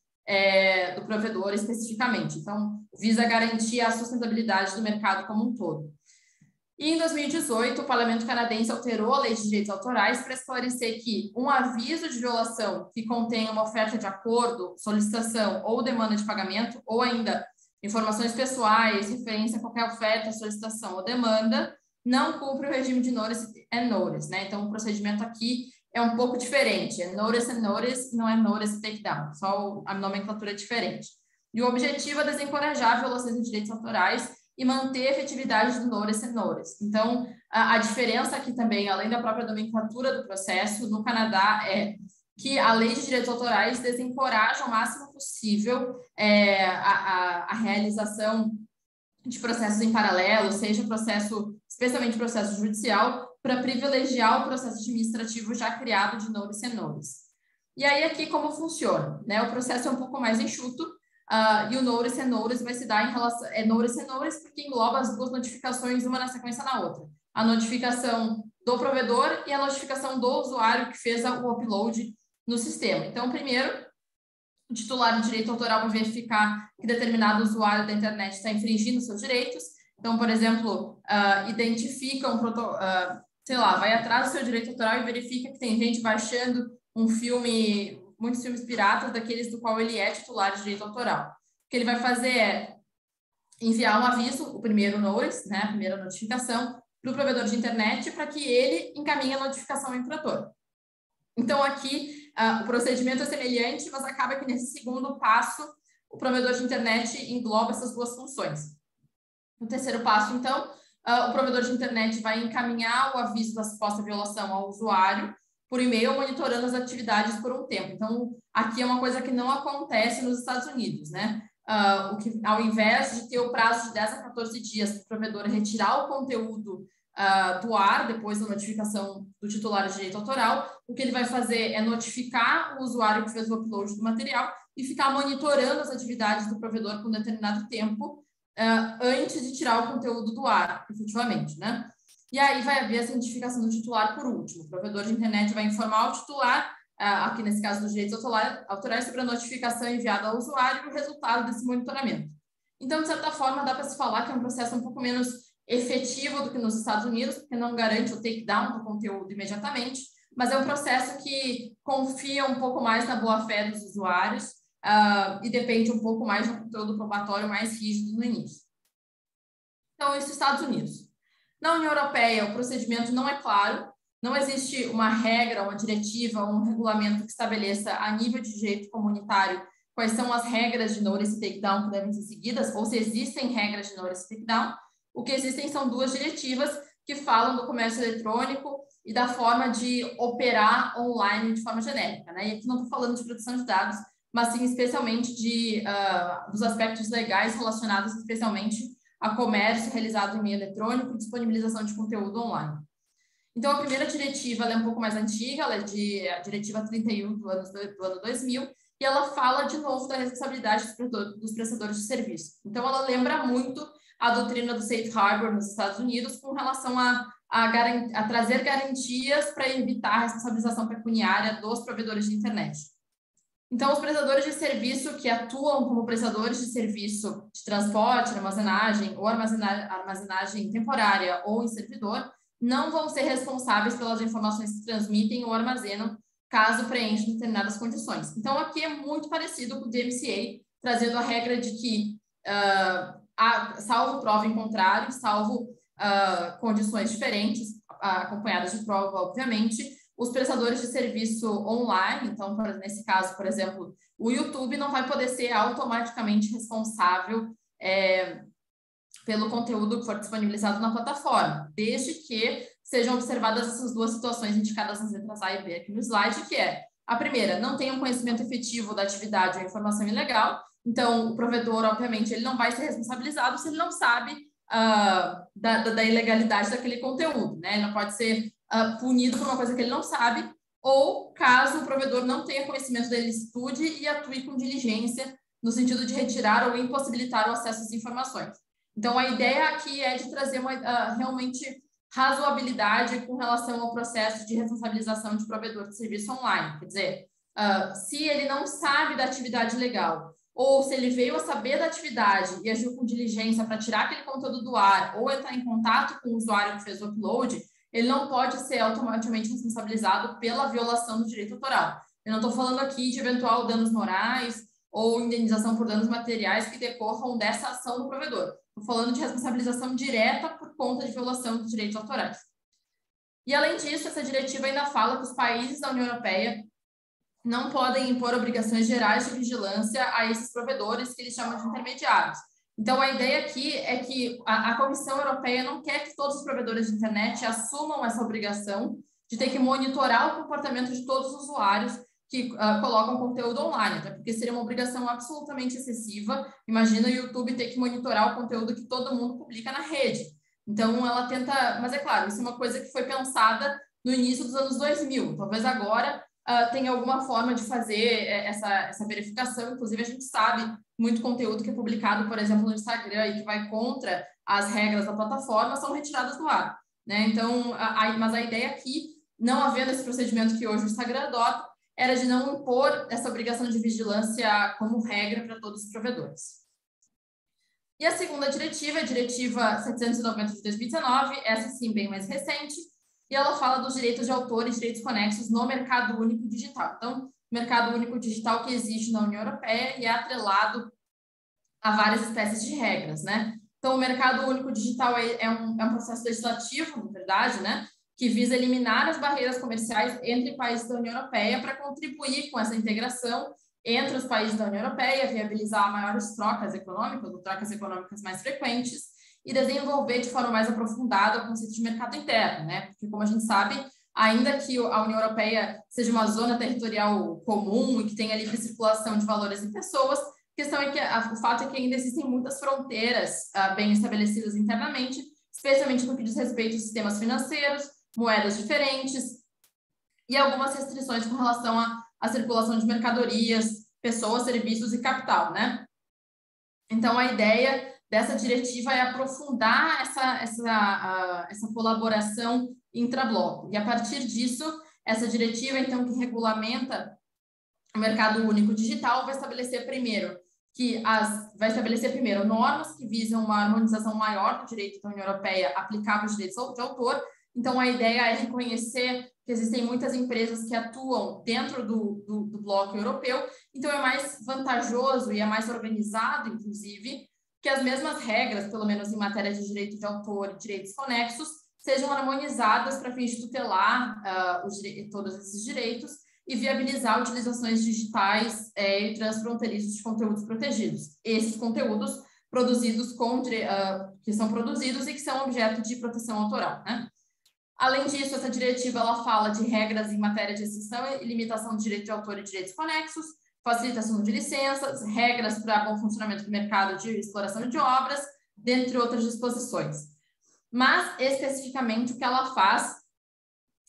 do provedor especificamente. Então, visa garantir a sustentabilidade do mercado como um todo. E em 2018, o Parlamento canadense alterou a Lei de Direitos Autorais para esclarecer que um aviso de violação que contém uma oferta de acordo, solicitação ou demanda de pagamento, ou ainda informações pessoais, referência a qualquer oferta, solicitação ou demanda, não cumpre o regime de notice and notice, né? Então, o procedimento aqui é um pouco diferente, é notice and notice, não é notice and takedown, só a nomenclatura é diferente. E o objetivo é desencorajar violações de direitos autorais e manter a efetividade do notice and notice. Então, a diferença aqui também, além da própria nomenclatura do processo, no Canadá é que a lei de direitos autorais desencoraja o máximo possível a realização de processos em paralelo, seja processo, especialmente processo judicial, para privilegiar o processo administrativo já criado de notice and notice. E aí aqui como funciona, né? O processo é um pouco mais enxuto, e o notice and notice vai se dar em relação... notice and notice porque engloba as duas notificações, uma na sequência na outra. A notificação do provedor e a notificação do usuário que fez o upload no sistema. Então, primeiro, o titular de direito autoral vai verificar que determinado usuário da internet está infringindo seus direitos. Então, por exemplo, identifica sei lá, vai atrás do seu direito autoral e verifica que tem gente baixando muitos filmes piratas daqueles do qual ele é titular de direito autoral. O que ele vai fazer é enviar um aviso, o primeiro notice, né, a primeira notificação, para o provedor de internet para que ele encaminhe a notificação ao infrator. Então, aqui, o procedimento é semelhante, mas acaba que nesse segundo passo, o provedor de internet engloba essas duas funções. No terceiro passo, então, o provedor de internet vai encaminhar o aviso da suposta violação ao usuário por e-mail, monitorando as atividades por um tempo. Então, aqui é uma coisa que não acontece nos Estados Unidos, né? Ao invés de ter o prazo de 10 a 14 dias para o provedor retirar o conteúdo do ar, depois da notificação do titular de direito autoral, o que ele vai fazer é notificar o usuário que fez o upload do material e ficar monitorando as atividades do provedor por um determinado tempo antes de tirar o conteúdo do ar, efetivamente, né? E aí vai haver a cientificação do titular por último. O provedor de internet vai informar o titular, aqui nesse caso dos direitos autorais, sobre a notificação enviada ao usuário e o resultado desse monitoramento. Então, de certa forma, dá para se falar que é um processo um pouco menos efetivo do que nos Estados Unidos, porque não garante o takedown do conteúdo imediatamente, mas é um processo que confia um pouco mais na boa-fé dos usuários e depende um pouco mais do conteúdo probatório mais rígido no início. Então, isso nos Estados Unidos. Na União Europeia, o procedimento não é claro, não existe uma regra, uma diretiva, um regulamento que estabeleça a nível de direito comunitário quais são as regras de notice e takedown que devem ser seguidas, ou se existem regras de notice e takedown. O que existem são duas diretivas que falam do comércio eletrônico e da forma de operar online de forma genérica, né? E aqui não estou falando de proteção de dados, mas sim especialmente dos aspectos legais relacionados especialmente a comércio realizado em meio eletrônico e disponibilização de conteúdo online. Então, a primeira diretiva ela é um pouco mais antiga, ela é a diretiva 31 do ano 2000, e ela fala de novo da responsabilidade dos prestadores de serviço. Então, ela lembra muito a doutrina do Safe Harbor nos Estados Unidos com relação a trazer garantias para evitar a responsabilização pecuniária dos provedores de internet. Então, os prestadores de serviço que atuam como prestadores de serviço de transporte, armazenagem ou armazenagem temporária ou em servidor, não vão ser responsáveis pelas informações que transmitem ou armazenam, caso preencham determinadas condições. Então, aqui é muito parecido com o DMCA, trazendo a regra de que, salvo prova em contrário, salvo condições diferentes, acompanhadas de prova, obviamente, os prestadores de serviço online, então, nesse caso, por exemplo, o YouTube não vai poder ser automaticamente responsável pelo conteúdo que for disponibilizado na plataforma, desde que sejam observadas essas duas situações indicadas nas letras A e B aqui no slide, que é, a primeira, não tem um conhecimento efetivo da atividade ou informação ilegal, então o provedor, obviamente, ele não vai ser responsabilizado se ele não sabe da ilegalidade daquele conteúdo, né? Ele não pode ser punido por uma coisa que ele não sabe, ou caso o provedor não tenha conhecimento da ilicitude e atue com diligência no sentido de retirar ou impossibilitar o acesso às informações. Então, a ideia aqui é de trazer realmente razoabilidade com relação ao processo de responsabilização de provedor de serviço online. Quer dizer, se ele não sabe da atividade legal, ou se ele veio a saber da atividade e agiu com diligência para tirar aquele conteúdo do ar, ou entrar em contato com o usuário que fez o upload, ele não pode ser automaticamente responsabilizado pela violação do direito autoral. Eu não estou falando aqui de eventual danos morais ou indenização por danos materiais que decorram dessa ação do provedor. Estou falando de responsabilização direta por conta de violação dos direitos autorais. E, além disso, essa diretiva ainda fala que os países da União Europeia não podem impor obrigações gerais de vigilância a esses provedores que eles chamam de intermediários. Então, a ideia aqui é que a Comissão Europeia não quer que todos os provedores de internet assumam essa obrigação de ter que monitorar o comportamento de todos os usuários que colocam conteúdo online, até porque seria uma obrigação absolutamente excessiva. Imagina o YouTube ter que monitorar o conteúdo que todo mundo publica na rede. Então, ela tenta... Mas, é claro, isso é uma coisa que foi pensada no início dos anos 2000. Talvez agora tenha alguma forma de fazer essa verificação. Inclusive, a gente sabe muito conteúdo que é publicado, por exemplo, no Instagram e que vai contra as regras da plataforma são retiradas do ar, né? Então, mas a ideia aqui, não havendo esse procedimento que hoje o Instagram adota, era de não impor essa obrigação de vigilância como regra para todos os provedores. E a segunda diretiva é a Diretiva 790 de 2019, essa sim bem mais recente, e ela fala dos direitos de autor e direitos conexos no mercado único digital. Então, o mercado único digital que existe na União Europeia e é atrelado a várias espécies de regras, né? Então, o mercado único digital é um processo legislativo, na verdade, né? Que visa eliminar as barreiras comerciais entre países da União Europeia para contribuir com essa integração entre os países da União Europeia, viabilizar maiores trocas econômicas, ou trocas econômicas mais frequentes, e desenvolver de forma mais aprofundada o conceito de mercado interno, né? Porque, como a gente sabe, ainda que a União Europeia seja uma zona territorial comum e que tenha livre circulação de valores e pessoas, a questão é que o fato é que ainda existem muitas fronteiras bem estabelecidas internamente, especialmente no que diz respeito aos sistemas financeiros, moedas diferentes e algumas restrições com relação à circulação de mercadorias, pessoas, serviços e capital, né? Então, a ideia dessa diretiva é aprofundar essa colaboração intrabloco. E, a partir disso, essa diretiva, então, que regulamenta o mercado único digital, vai estabelecer primeiro normas que visam uma harmonização maior do direito da União Europeia aplicável aos direitos de autor. Então, a ideia é reconhecer que existem muitas empresas que atuam dentro do bloco europeu, então é mais vantajoso e é mais organizado, inclusive, que as mesmas regras, pelo menos em matéria de direito de autor e direitos conexos, sejam harmonizadas para fins de tutelar todos esses direitos e viabilizar utilizações digitais e transfronteiriças de conteúdos protegidos. Esses conteúdos produzidos que são produzidos e que são objeto de proteção autoral, né? Além disso, essa diretiva ela fala de regras em matéria de exceção e limitação do direito de autor e direitos conexos, facilitação de licenças, regras para bom funcionamento do mercado de exploração de obras, dentre outras disposições. Mas, especificamente, o que ela faz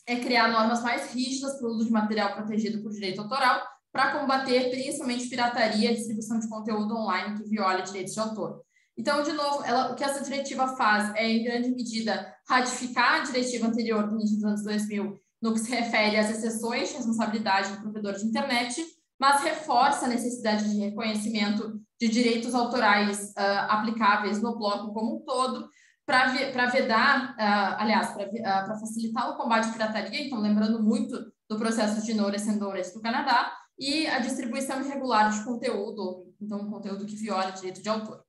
é criar normas mais rígidas para o uso de material protegido por direito autoral para combater principalmente pirataria e distribuição de conteúdo online que viola direitos de autor. Então, de novo, o que essa diretiva faz é, em grande medida, ratificar a diretiva anterior do início dos anos 2000 no que se refere às exceções de responsabilidade do provedor de internet, mas reforça a necessidade de reconhecimento de direitos autorais aplicáveis no bloco como um todo, para vedar, para facilitar o combate à pirataria, então, lembrando muito do processo de Notice and Notice do Canadá, e a distribuição irregular de conteúdo, então, conteúdo que viola direito de autor.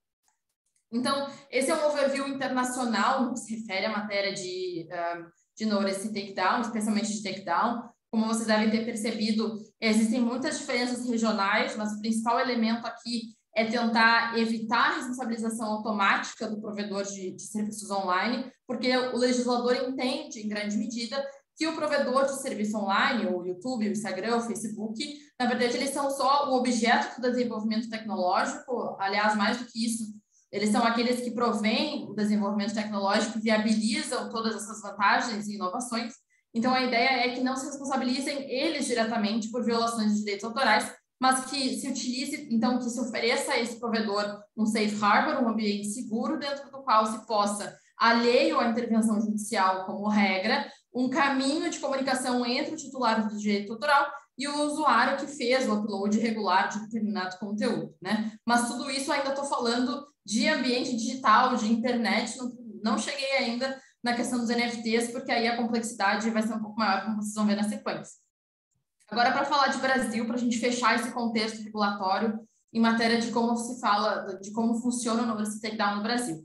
Então, esse é um overview internacional no que se refere à matéria de notice e takedown, especialmente de takedown. Como vocês devem ter percebido, existem muitas diferenças regionais, mas o principal elemento aqui é tentar evitar a responsabilização automática do provedor de serviços online, porque o legislador entende, em grande medida, que o provedor de serviço online, o YouTube, o Instagram, o Facebook, na verdade, eles são só o objeto do desenvolvimento tecnológico, aliás, mais do que isso, eles são aqueles que provêm o desenvolvimento tecnológico e viabilizam todas essas vantagens e inovações. Então, a ideia é que não se responsabilizem eles diretamente por violações de direitos autorais, mas que se utilize, então, que se ofereça a esse provedor um safe harbor, um ambiente seguro, dentro do qual se possa, alheio à intervenção judicial como regra, um caminho de comunicação entre o titular do direito autoral e o usuário que fez o upload regular de determinado conteúdo, né? Mas tudo isso ainda estou falando de ambiente digital, de internet, não cheguei ainda na questão dos NFTs, porque aí a complexidade vai ser um pouco maior, como vocês vão ver na sequência. Agora, para falar de Brasil, para a gente fechar esse contexto regulatório em matéria de como se fala, de como funciona esse takedown no Brasil.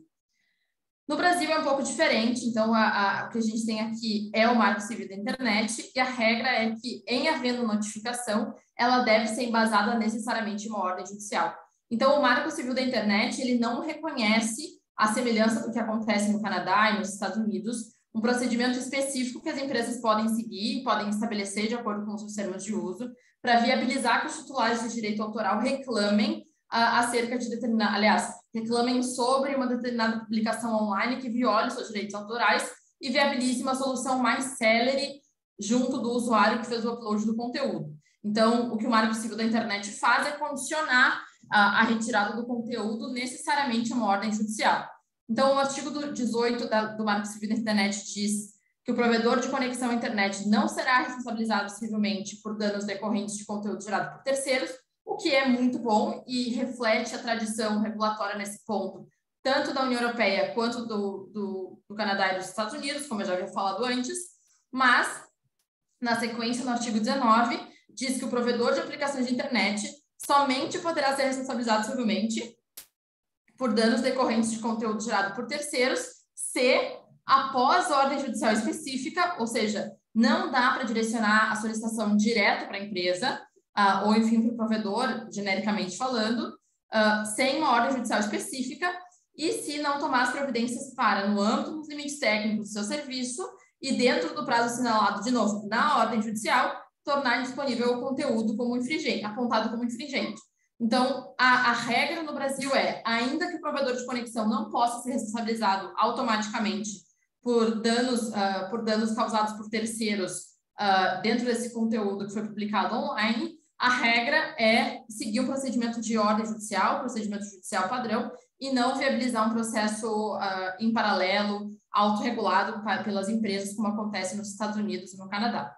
No Brasil é um pouco diferente, então o que a gente tem aqui é o Marco Civil da Internet, e a regra é que, em havendo notificação, ela deve ser embasada necessariamente em uma ordem judicial. Então, o Marco Civil da Internet, ele não reconhece a semelhança do que acontece no Canadá e nos Estados Unidos, um procedimento específico que as empresas podem seguir, podem estabelecer de acordo com os seus termos de uso, para viabilizar que os titulares de direito autoral reclamem acerca de reclamem sobre uma determinada publicação online que viole seus direitos autorais e viabilize uma solução mais célere junto do usuário que fez o upload do conteúdo. Então, o que o Marco Civil da Internet faz é condicionar a retirada do conteúdo necessariamente a uma ordem judicial. Então, o artigo 18 do Marco Civil da Internet diz que o provedor de conexão à internet não será responsabilizado civilmente por danos decorrentes de conteúdo gerado por terceiros, o que é muito bom e reflete a tradição regulatória nesse ponto, tanto da União Europeia quanto do Canadá e dos Estados Unidos, como eu já havia falado antes, mas, na sequência, no artigo 19, diz que o provedor de aplicações de internet somente poderá ser responsabilizado civilmente por danos decorrentes de conteúdo gerado por terceiros, se, após ordem judicial específica, ou seja, não dá para direcionar a solicitação direto para a empresa, ou, enfim, para o provedor, genericamente falando, sem uma ordem judicial específica, e se não tomar as providências para, no âmbito dos limites técnicos do seu serviço e dentro do prazo assinalado, de novo, na ordem judicial, tornar disponível o conteúdo como infringente, apontado como infringente. Então, a regra no Brasil é, ainda que o provedor de conexão não possa ser responsabilizado automaticamente por danos causados por terceiros dentro desse conteúdo que foi publicado online, a regra é seguir um procedimento de ordem judicial, procedimento judicial padrão, e não viabilizar um processo em paralelo, autorregulado pelas empresas, como acontece nos Estados Unidos e no Canadá.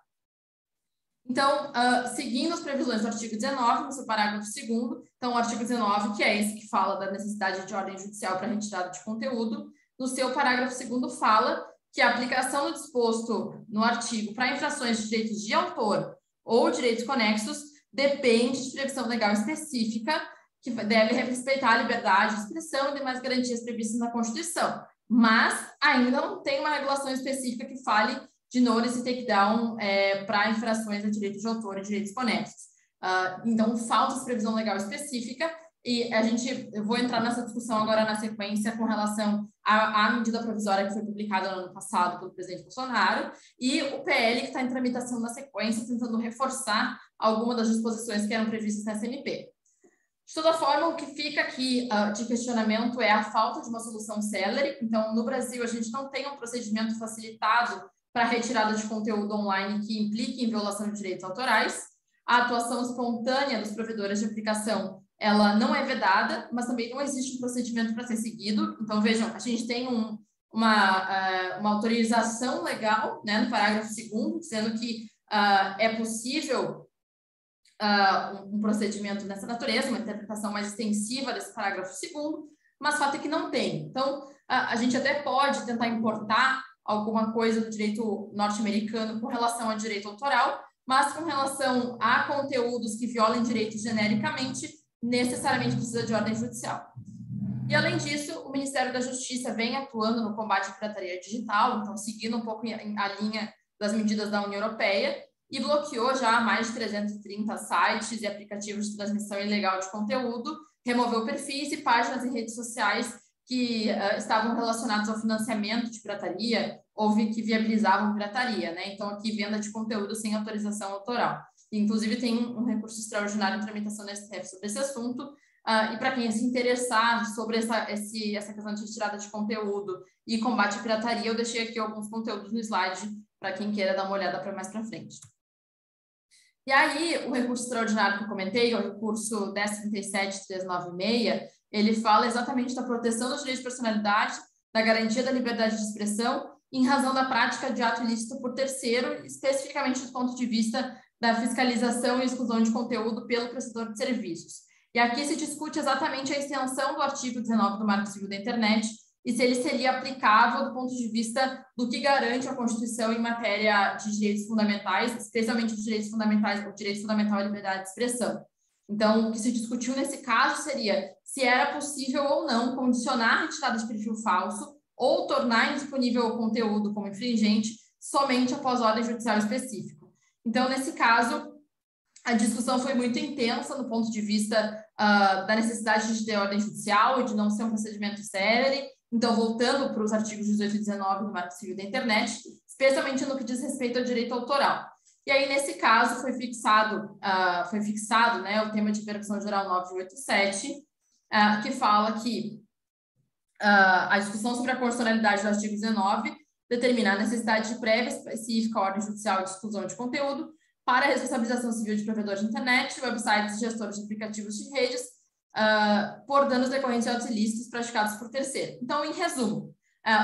Então, seguindo as previsões do artigo 19, no seu parágrafo 2º, então o artigo 19, que é esse que fala da necessidade de ordem judicial para retirada de conteúdo, no seu parágrafo 2º fala que a aplicação do disposto no artigo para infrações de direitos de autor ou direitos conexos depende de previsão legal específica, que deve respeitar a liberdade de expressão e demais garantias previstas na Constituição, mas ainda não tem uma regulação específica que fale de notice e takedown para infrações a direitos de autor e direitos conexos. Então, falta essa previsão legal específica, e eu vou entrar nessa discussão agora na sequência com relação à medida provisória que foi publicada no ano passado pelo presidente Bolsonaro e o PL que está em tramitação na sequência, tentando reforçar algumas das disposições que eram previstas na SMP. De toda forma, o que fica aqui de questionamento é a falta de uma solução célere. Então, no Brasil, a gente não tem um procedimento facilitado para a retirada de conteúdo online que implique em violação de direitos autorais. A atuação espontânea dos provedores de aplicação, ela não é vedada, mas também não existe um procedimento para ser seguido. Então, vejam, a gente tem uma autorização legal, né, no parágrafo 2º, dizendo que é possível um procedimento dessa natureza, uma interpretação mais extensiva desse parágrafo 2º, mas o fato é que não tem. Então, a gente até pode tentar importar alguma coisa do direito norte-americano com relação ao direito autoral, mas com relação a conteúdos que violem direitos genericamente, necessariamente precisa de ordem judicial. E, além disso, o Ministério da Justiça vem atuando no combate à pirataria digital, então, seguindo um pouco a linha das medidas da União Europeia, e bloqueou já mais de 330 sites e aplicativos de transmissão ilegal de conteúdo, removeu perfis e páginas em redes sociais que estavam relacionados ao financiamento de pirataria ou que viabilizavam pirataria, né? Então, aqui, venda de conteúdo sem autorização autoral. Inclusive, tem um recurso extraordinário em tramitação na STF sobre esse assunto, e para quem se interessar sobre essa questão de retirada de conteúdo e combate à pirataria, eu deixei aqui alguns conteúdos no slide para quem queira dar uma olhada para mais para frente. E aí, o recurso extraordinário que eu comentei, o recurso 1037.396, ele fala exatamente da proteção dos direitos de personalidade, da garantia da liberdade de expressão, em razão da prática de ato ilícito por terceiro, especificamente do ponto de vista da fiscalização e exclusão de conteúdo pelo prestador de serviços. E aqui se discute exatamente a extensão do artigo 19 do Marco Civil da Internet e se ele seria aplicável do ponto de vista do que garante a Constituição em matéria de direitos fundamentais, especialmente os direitos fundamentais, o direito fundamental à liberdade de expressão. Então, o que se discutiu nesse caso seria se era possível ou não condicionar a retirada de perfil falso ou tornar indisponível o conteúdo como infringente somente após ordem judicial específica. Então, nesse caso, a discussão foi muito intensa no ponto de vista da necessidade de ter ordem judicial e de não ser um procedimento célere. Então, voltando para os artigos 18 e 19 do Marco Civil da Internet, especialmente no que diz respeito ao direito autoral. E aí, nesse caso, foi fixado né, o tema de Repercussão Geral 987, que fala que a discussão sobre a constitucionalidade do artigo 19 determina a necessidade de prévia específica ordem judicial de exclusão de conteúdo para a responsabilização civil de provedores de internet, websites e gestores de aplicativos de redes por danos decorrentes de atos ilícitos praticados por terceiro. Então, em resumo,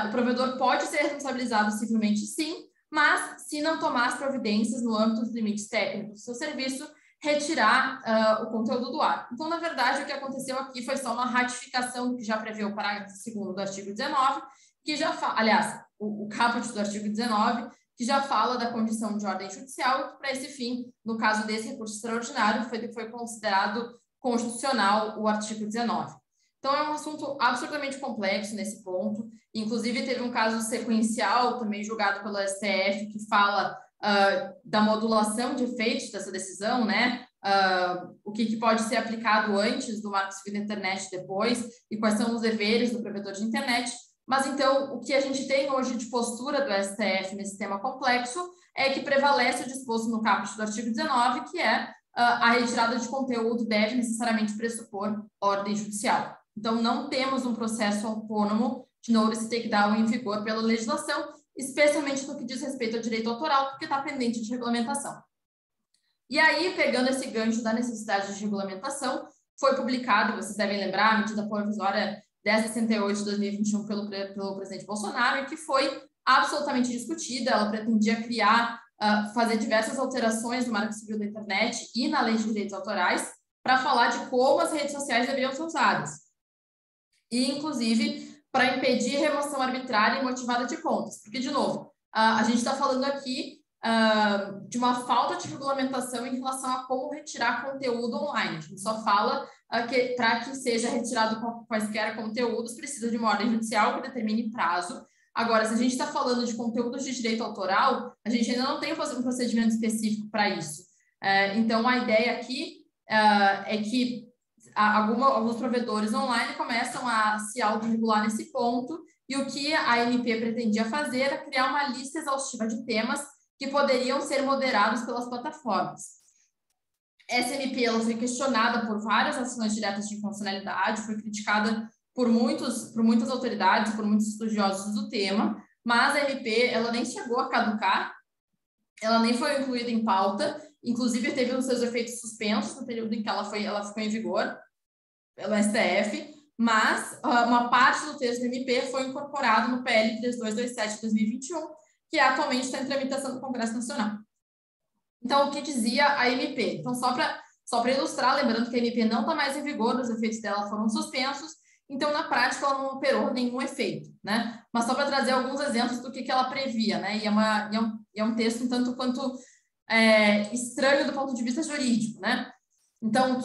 o provedor pode ser responsabilizado civilmente, sim, mas, se não tomar as providências no âmbito dos limites técnicos do seu serviço, retirar o conteúdo do ar. Então, na verdade, o que aconteceu aqui foi só uma ratificação do que já prevê o parágrafo 2º do artigo 19, que já fala, aliás, o caput do artigo 19, que já fala da condição de ordem judicial, e que, para esse fim, no caso desse recurso extraordinário, foi considerado constitucional o artigo 19. Então, é um assunto absolutamente complexo nesse ponto. Inclusive, teve um caso sequencial, também julgado pelo STF, que fala da modulação de efeitos dessa decisão, né? O que pode ser aplicado antes do Marco Civil da Internet depois, e quais são os deveres do provedor de internet. Mas, então, o que a gente tem hoje de postura do STF nesse tema complexo é que prevalece o disposto no caput do artigo 19, que é a retirada de conteúdo deve necessariamente pressupor ordem judicial. Então, não temos um processo autônomo de notice takedown em vigor pela legislação, especialmente no que diz respeito ao direito autoral, porque está pendente de regulamentação. E aí, pegando esse gancho da necessidade de regulamentação, foi publicado, vocês devem lembrar, a medida provisória 1068 de 2021 pelo presidente Bolsonaro, que foi absolutamente discutida. Ela pretendia fazer diversas alterações no Marco Civil da Internet e na Lei de Direitos Autorais para falar de como as redes sociais deveriam ser usadas. E, inclusive, para impedir remoção arbitrária e motivada de contas. Porque, de novo, a gente está falando aqui de uma falta de regulamentação em relação a como retirar conteúdo online. A gente só fala que para que seja retirado quaisquer conteúdos, precisa de uma ordem judicial que determine prazo. Agora, se a gente está falando de conteúdos de direito autoral, a gente ainda não tem um procedimento específico para isso. Então, a ideia aqui é que alguns provedores online começam a se autorregular nesse ponto, e o que a ANP pretendia fazer era criar uma lista exaustiva de temas que poderiam ser moderados pelas plataformas. Essa MP ela foi questionada por várias ações diretas de inconstitucionalidade, foi criticada por muitas autoridades, por muitos estudiosos do tema, mas a MP ela nem chegou a caducar, ela nem foi incluída em pauta, inclusive teve os seus efeitos suspensos no período em que ela ficou em vigor pelo STF, mas uma parte do texto da MP foi incorporado no PL 3227 de 2021, que atualmente está em tramitação no Congresso Nacional. Então, o que dizia a MP? Então, só para ilustrar, lembrando que a MP não está mais em vigor, os efeitos dela foram suspensos, então, na prática, ela não operou nenhum efeito, né? Mas só para trazer alguns exemplos do que ela previa, né? E é um texto um tanto quanto estranho do ponto de vista jurídico, né? Então,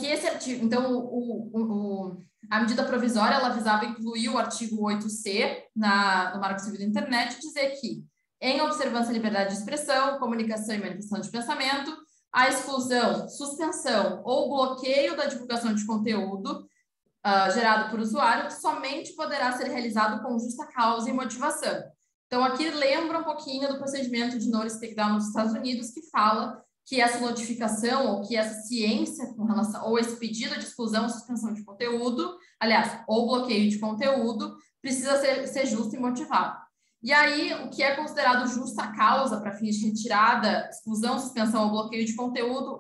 a medida provisória, ela visava incluir o artigo 8C no Marco Civil da Internet e dizer que, em observância à liberdade de expressão, comunicação e manifestação de pensamento, a exclusão, suspensão ou bloqueio da divulgação de conteúdo gerado por usuário somente poderá ser realizado com justa causa e motivação. Então, aqui lembra um pouquinho do procedimento de notice takedown nos Estados Unidos, que fala que essa notificação ou que essa ciência com relação, ou esse pedido de exclusão ou suspensão de conteúdo, aliás, ou bloqueio de conteúdo, precisa ser justo e motivado. E aí, o que é considerado justa causa para fins de retirada, exclusão, suspensão ou bloqueio de conteúdo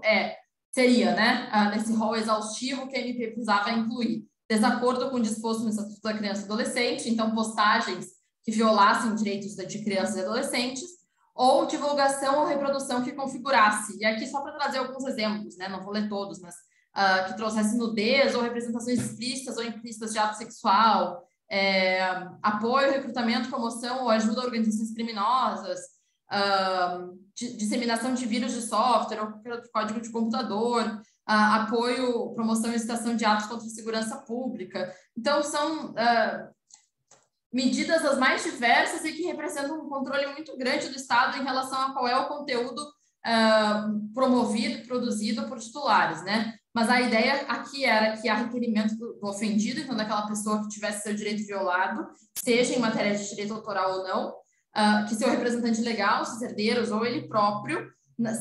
seria, né, nesse rol exaustivo que a MP precisava incluir, desacordo com o disposto no Estatuto da Criança e Adolescente, então postagens que violassem direitos de crianças e adolescentes, ou divulgação ou reprodução que configurasse. E aqui só para trazer alguns exemplos, né, não vou ler todos, mas que trouxesse nudez ou representações explícitas ou implícitas de ato sexual, apoio, recrutamento, promoção ou ajuda a organizações criminosas, disseminação de vírus de software ou de código de computador, apoio, promoção e incitação de atos contra a segurança pública. Então, são medidas as mais diversas e que representam um controle muito grande do Estado em relação a qual é o conteúdo promovido, produzido por titulares, né? Mas a ideia aqui era que há requerimento do ofendido, então daquela pessoa que tivesse seu direito violado, seja em matéria de direito autoral ou não, que seu representante legal, seus herdeiros ou ele próprio,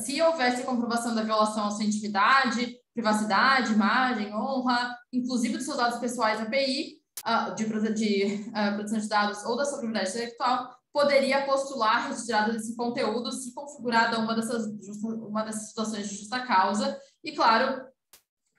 se houvesse comprovação da violação à sua intimidade, privacidade, imagem, honra, inclusive dos seus dados pessoais API, de proteção de dados ou da sua propriedade intelectual, poderia postular a retirada desse conteúdo se configurada uma dessas situações de justa causa e, claro,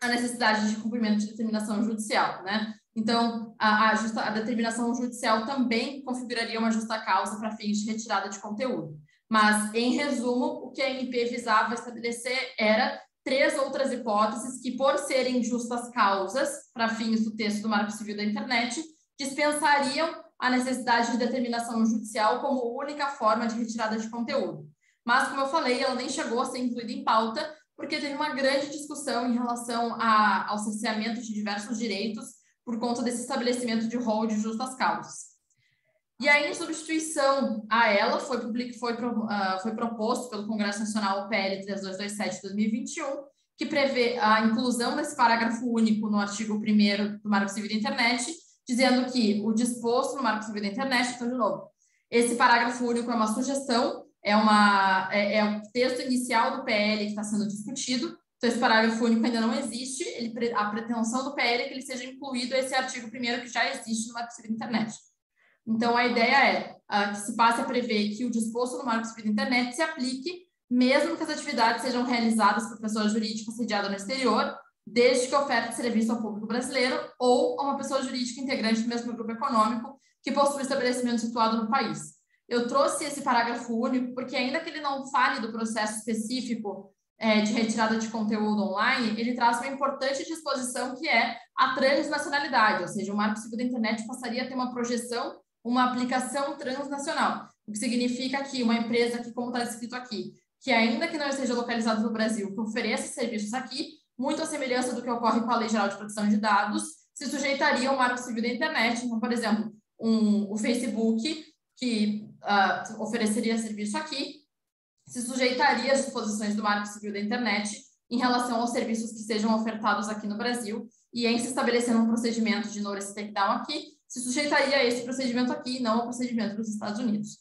a necessidade de cumprimento de determinação judicial, né? Então, a determinação judicial também configuraria uma justa causa para fins de retirada de conteúdo. Mas, em resumo, o que a MP visava estabelecer era 3 outras hipóteses que, por serem justas causas para fins do texto do Marco Civil da Internet, dispensariam a necessidade de determinação judicial como única forma de retirada de conteúdo. Mas, como eu falei, ela nem chegou a ser incluída em pauta, porque teve uma grande discussão em relação ao cerceamento de diversos direitos por conta desse estabelecimento de rol de justas causas. E aí, em substituição a ela, foi proposto pelo Congresso Nacional o PL 3227 de 2021, que prevê a inclusão desse parágrafo único no artigo 1º do Marco Civil da Internet, dizendo que o disposto no Marco Civil da Internet, então, de novo, esse parágrafo único é uma sugestão, é o texto inicial do PL que está sendo discutido, então esse parágrafo único ainda não existe, a pretensão do PL é que ele seja incluído esse artigo 1º que já existe no Marco Civil da Internet. Então, a ideia é que se passe a prever que o disposto no Marco Civil da Internet se aplique, mesmo que as atividades sejam realizadas por pessoa jurídica sediada no exterior, desde que oferte serviço ao público brasileiro ou a uma pessoa jurídica integrante do mesmo grupo econômico que possui estabelecimento situado no país. Eu trouxe esse parágrafo único porque, ainda que ele não fale do processo específico de retirada de conteúdo online, ele traz uma importante disposição que é a transnacionalidade, ou seja, o Marco Civil da Internet passaria a ter uma projeção, uma aplicação transnacional, o que significa que uma empresa que, como está escrito aqui, que ainda que não esteja localizada no Brasil, que ofereça serviços aqui, muito à semelhança do que ocorre com a Lei Geral de Proteção de Dados, se sujeitaria ao Marco Civil da Internet. Então, por exemplo, o Facebook, que ofereceria serviço aqui, se sujeitaria às disposições do Marco Civil da Internet em relação aos serviços que sejam ofertados aqui no Brasil, e em se estabelecendo um procedimento de notice takedown aqui, se sujeitaria a esse procedimento aqui, não ao procedimento dos Estados Unidos.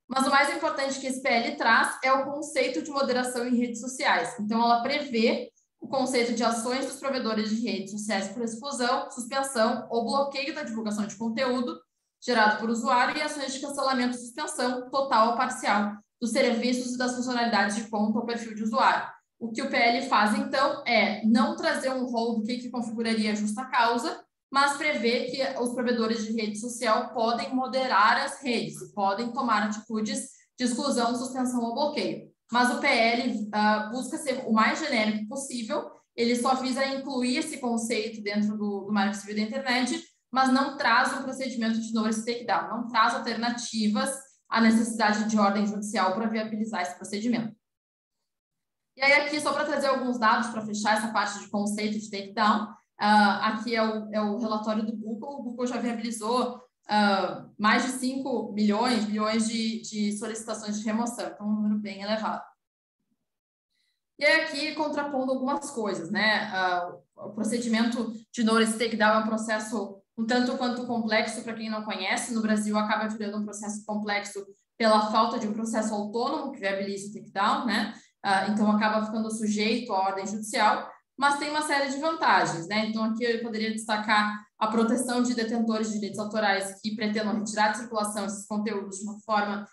Mas o mais importante que esse PL traz é o conceito de moderação em redes sociais. Então, ela prevê o conceito de ações dos provedores de redes sociais por exclusão, suspensão ou bloqueio da divulgação de conteúdo gerado por usuário e ações de cancelamento ou suspensão total ou parcial dos serviços e das funcionalidades de conta ou perfil de usuário. O que o PL faz, então, é não trazer um rol do que configuraria a justa causa, mas prevê que os provedores de rede social podem moderar as redes, podem tomar atitudes de exclusão, suspensão ou bloqueio. Mas o PL busca ser o mais genérico possível, ele só visa incluir esse conceito dentro do Marco Civil da Internet, mas não traz um procedimento de notice takedown, não traz alternativas à necessidade de ordem judicial para viabilizar esse procedimento. E aí aqui, só para trazer alguns dados para fechar essa parte de conceito de takedown, aqui é o relatório do Google. O Google já viabilizou mais de 5 bilhões de solicitações de remoção, então um número bem elevado. E aí aqui, contrapondo algumas coisas, né? O procedimento de notice takedown é um processo um tanto quanto complexo para quem não conhece. No Brasil, acaba virando um processo complexo pela falta de um processo autônomo que viabilize o takedown, né? Então, acaba ficando sujeito à ordem judicial, mas tem uma série de vantagens, né? Então, aqui eu poderia destacar a proteção de detentores de direitos autorais que pretendam retirar de circulação esses conteúdos de uma forma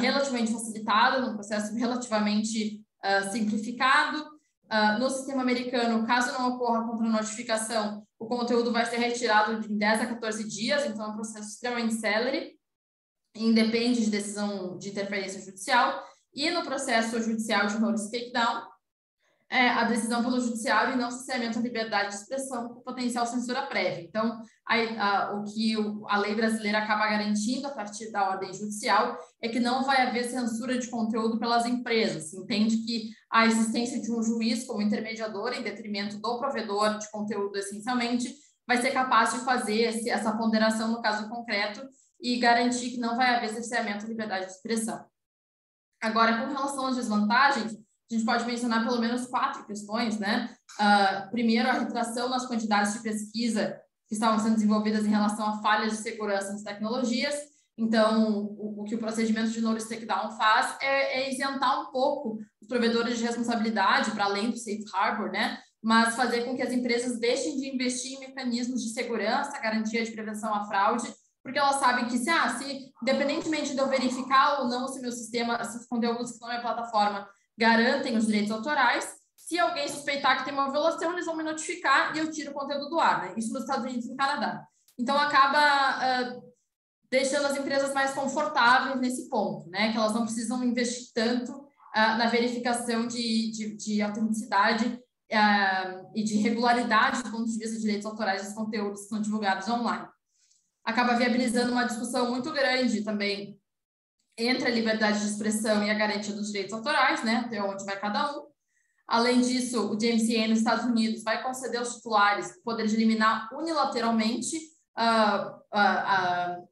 relativamente facilitada, num processo relativamente simplificado. No sistema americano, caso não ocorra contra-notificação, o conteúdo vai ser retirado de 10 a 14 dias, então é um processo extremamente célere, independe de decisão de interferência judicial. E no processo judicial de notice takedown, a decisão pelo judiciário e não cerceamento à liberdade de expressão com potencial censura prévia. Então, o que a lei brasileira acaba garantindo a partir da ordem judicial é que não vai haver censura de conteúdo pelas empresas. Entende que a existência de um juiz como intermediador em detrimento do provedor de conteúdo, essencialmente, vai ser capaz de fazer essa ponderação no caso concreto e garantir que não vai haver cerceamento à liberdade de expressão. Agora, com relação às desvantagens, a gente pode mencionar pelo menos 4 questões, né? Primeiro, a retração nas quantidades de pesquisa que estavam sendo desenvolvidas em relação a falhas de segurança nas tecnologias. Então, o que o procedimento de Knowledge Takedown faz é isentar um pouco os provedores de responsabilidade para além do Safe Harbor, né? Mas fazer com que as empresas deixem de investir em mecanismos de segurança, garantia de prevenção à fraude, porque elas sabem que se independentemente de eu verificar ou não se meu sistema, se os conteúdos que estão na minha plataforma garantem os direitos autorais, se alguém suspeitar que tem uma violação, eles vão me notificar e eu tiro o conteúdo do ar, né? Isso nos Estados Unidos e no Canadá. Então, acaba deixando as empresas mais confortáveis nesse ponto, né? Que elas não precisam investir tanto na verificação de autenticidade e de regularidade do ponto de vista de direitos autorais dos conteúdos que são divulgados online. Acaba viabilizando uma discussão muito grande também entre a liberdade de expressão e a garantia dos direitos autorais, né, até onde vai cada um. Além disso, o DMCA nos Estados Unidos vai conceder aos titulares o poder de eliminar unilateralmente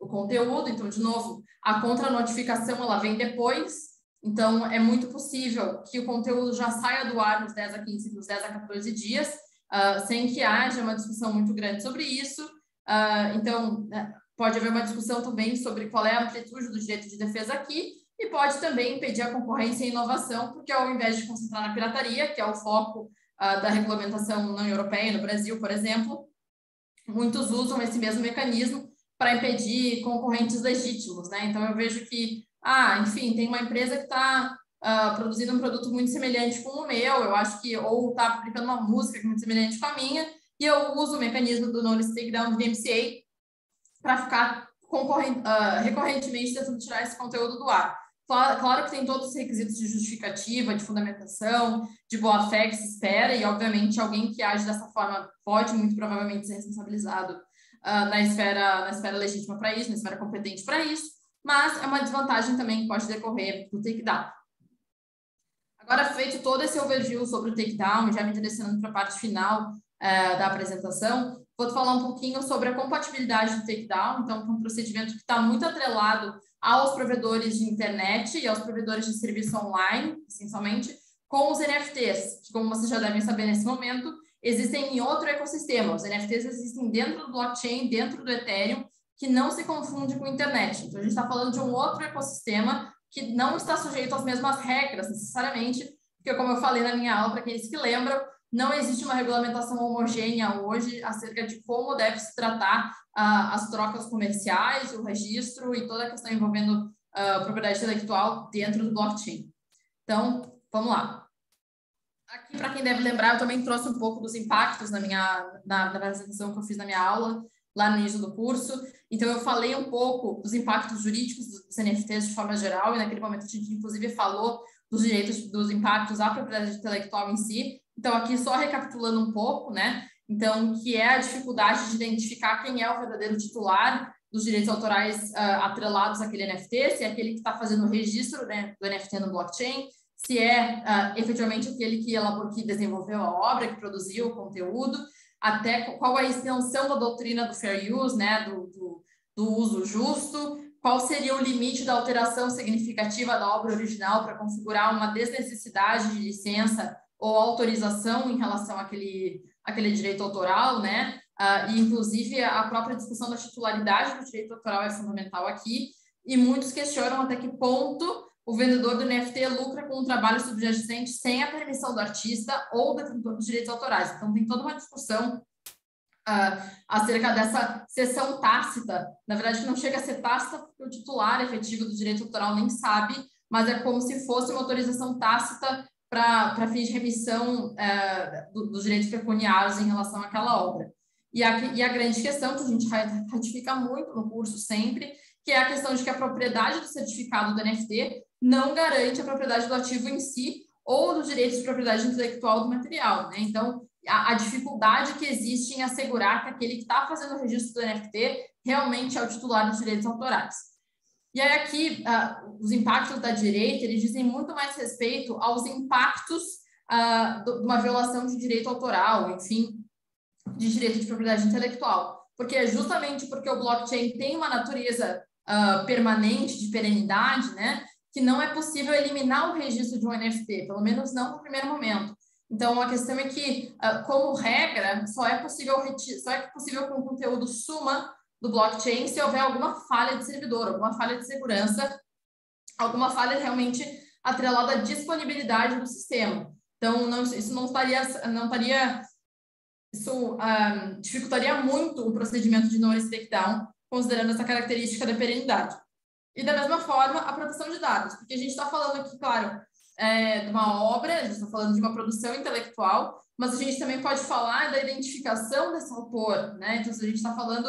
o conteúdo. Então, de novo, a contranotificação ela vem depois. Então, é muito possível que o conteúdo já saia do ar nos 10 a 14 dias, sem que haja uma discussão muito grande sobre isso. Então, pode haver uma discussão também sobre qual é a amplitude do direito de defesa aqui e pode também impedir a concorrência e inovação, porque ao invés de concentrar na pirataria, que é o foco da regulamentação não europeia, no Brasil, por exemplo, muitos usam esse mesmo mecanismo para impedir concorrentes legítimos, né? Então, eu vejo que, enfim, tem uma empresa que está produzindo um produto muito semelhante com o meu, eu acho que, ou está publicando uma música que é muito semelhante com a minha, e eu uso o mecanismo do Knowledge Takedown do DMCA para ficar recorrentemente tentando tirar esse conteúdo do ar. Claro que tem todos os requisitos de justificativa, de fundamentação, de boa-fé que se espera, e obviamente alguém que age dessa forma pode muito provavelmente ser responsabilizado na esfera legítima para isso, na esfera competente para isso, mas é uma desvantagem também que pode decorrer do takedown. Agora, feito todo esse overview sobre o takedown, já me direcionando para a parte final da apresentação, vou falar um pouquinho sobre a compatibilidade do takedown. Então, é um procedimento que está muito atrelado aos provedores de internet e aos provedores de serviço online, essencialmente, com os NFTs, que, como vocês já devem saber nesse momento, existem em outro ecossistema. Os NFTs existem dentro do blockchain, dentro do Ethereum, que não se confunde com a internet. Então, a gente está falando de um outro ecossistema que não está sujeito às mesmas regras, necessariamente, porque, como eu falei na minha aula, para aqueles que lembram, não existe uma regulamentação homogênea hoje acerca de como deve se tratar as trocas comerciais, o registro e toda a questão envolvendo propriedade intelectual dentro do blockchain. Então, vamos lá. Aqui, para quem deve lembrar, eu também trouxe um pouco dos impactos na apresentação que eu fiz na minha aula, lá no início do curso. Então, eu falei um pouco dos impactos jurídicos dos NFTs de forma geral, e naquele momento a gente, inclusive, falou dos direitos, dos impactos à propriedade intelectual em si. Então, aqui só recapitulando um pouco, né? Então, que é a dificuldade de identificar quem é o verdadeiro titular dos direitos autorais atrelados àquele NFT, se é aquele que está fazendo o registro, né, do NFT no blockchain, se é efetivamente aquele que desenvolveu a obra, que produziu o conteúdo, até qual é a extensão da doutrina do fair use, né, do uso justo, qual seria o limite da alteração significativa da obra original para configurar uma desnecessidade de licença ou autorização em relação àquele direito autoral, né? E, inclusive, a própria discussão da titularidade do direito autoral é fundamental aqui, e muitos questionam até que ponto o vendedor do NFT lucra com um trabalho subjacente sem a permissão do artista ou detentor dos direitos autorais. Então, tem toda uma discussão acerca dessa cessão tácita. Na verdade, não chega a ser tácita porque o titular efetivo do direito autoral nem sabe, mas é como se fosse uma autorização tácita para fins de remissão dos direitos pecuniários em relação àquela obra. E a grande questão, que a gente ratifica muito no curso sempre, que é a questão de que a propriedade do certificado do NFT não garante a propriedade do ativo em si, ou dos direitos de propriedade intelectual do material, né? Então, a dificuldade que existe em assegurar que aquele que está fazendo o registro do NFT realmente é o titular dos direitos autorais. E aí aqui, os impactos da direita, eles dizem muito mais respeito aos impactos de uma violação de direito autoral, enfim, de direito de propriedade intelectual. Porque é justamente porque o blockchain tem uma natureza permanente, de perenidade, né, que não é possível eliminar o registro de um NFT, pelo menos não no primeiro momento. Então, a questão é que, como regra, só é possível que o conteúdo suma do blockchain se houver alguma falha de servidor, alguma falha de segurança, alguma falha realmente atrelada à disponibilidade do sistema. Então, isso dificultaria muito o procedimento de knowledge takedown, considerando essa característica da perenidade. E da mesma forma, a proteção de dados, porque a gente está falando aqui, claro, de uma obra, a gente está falando de uma produção intelectual, mas a gente também pode falar da identificação desse autor, né? Então, se a gente está falando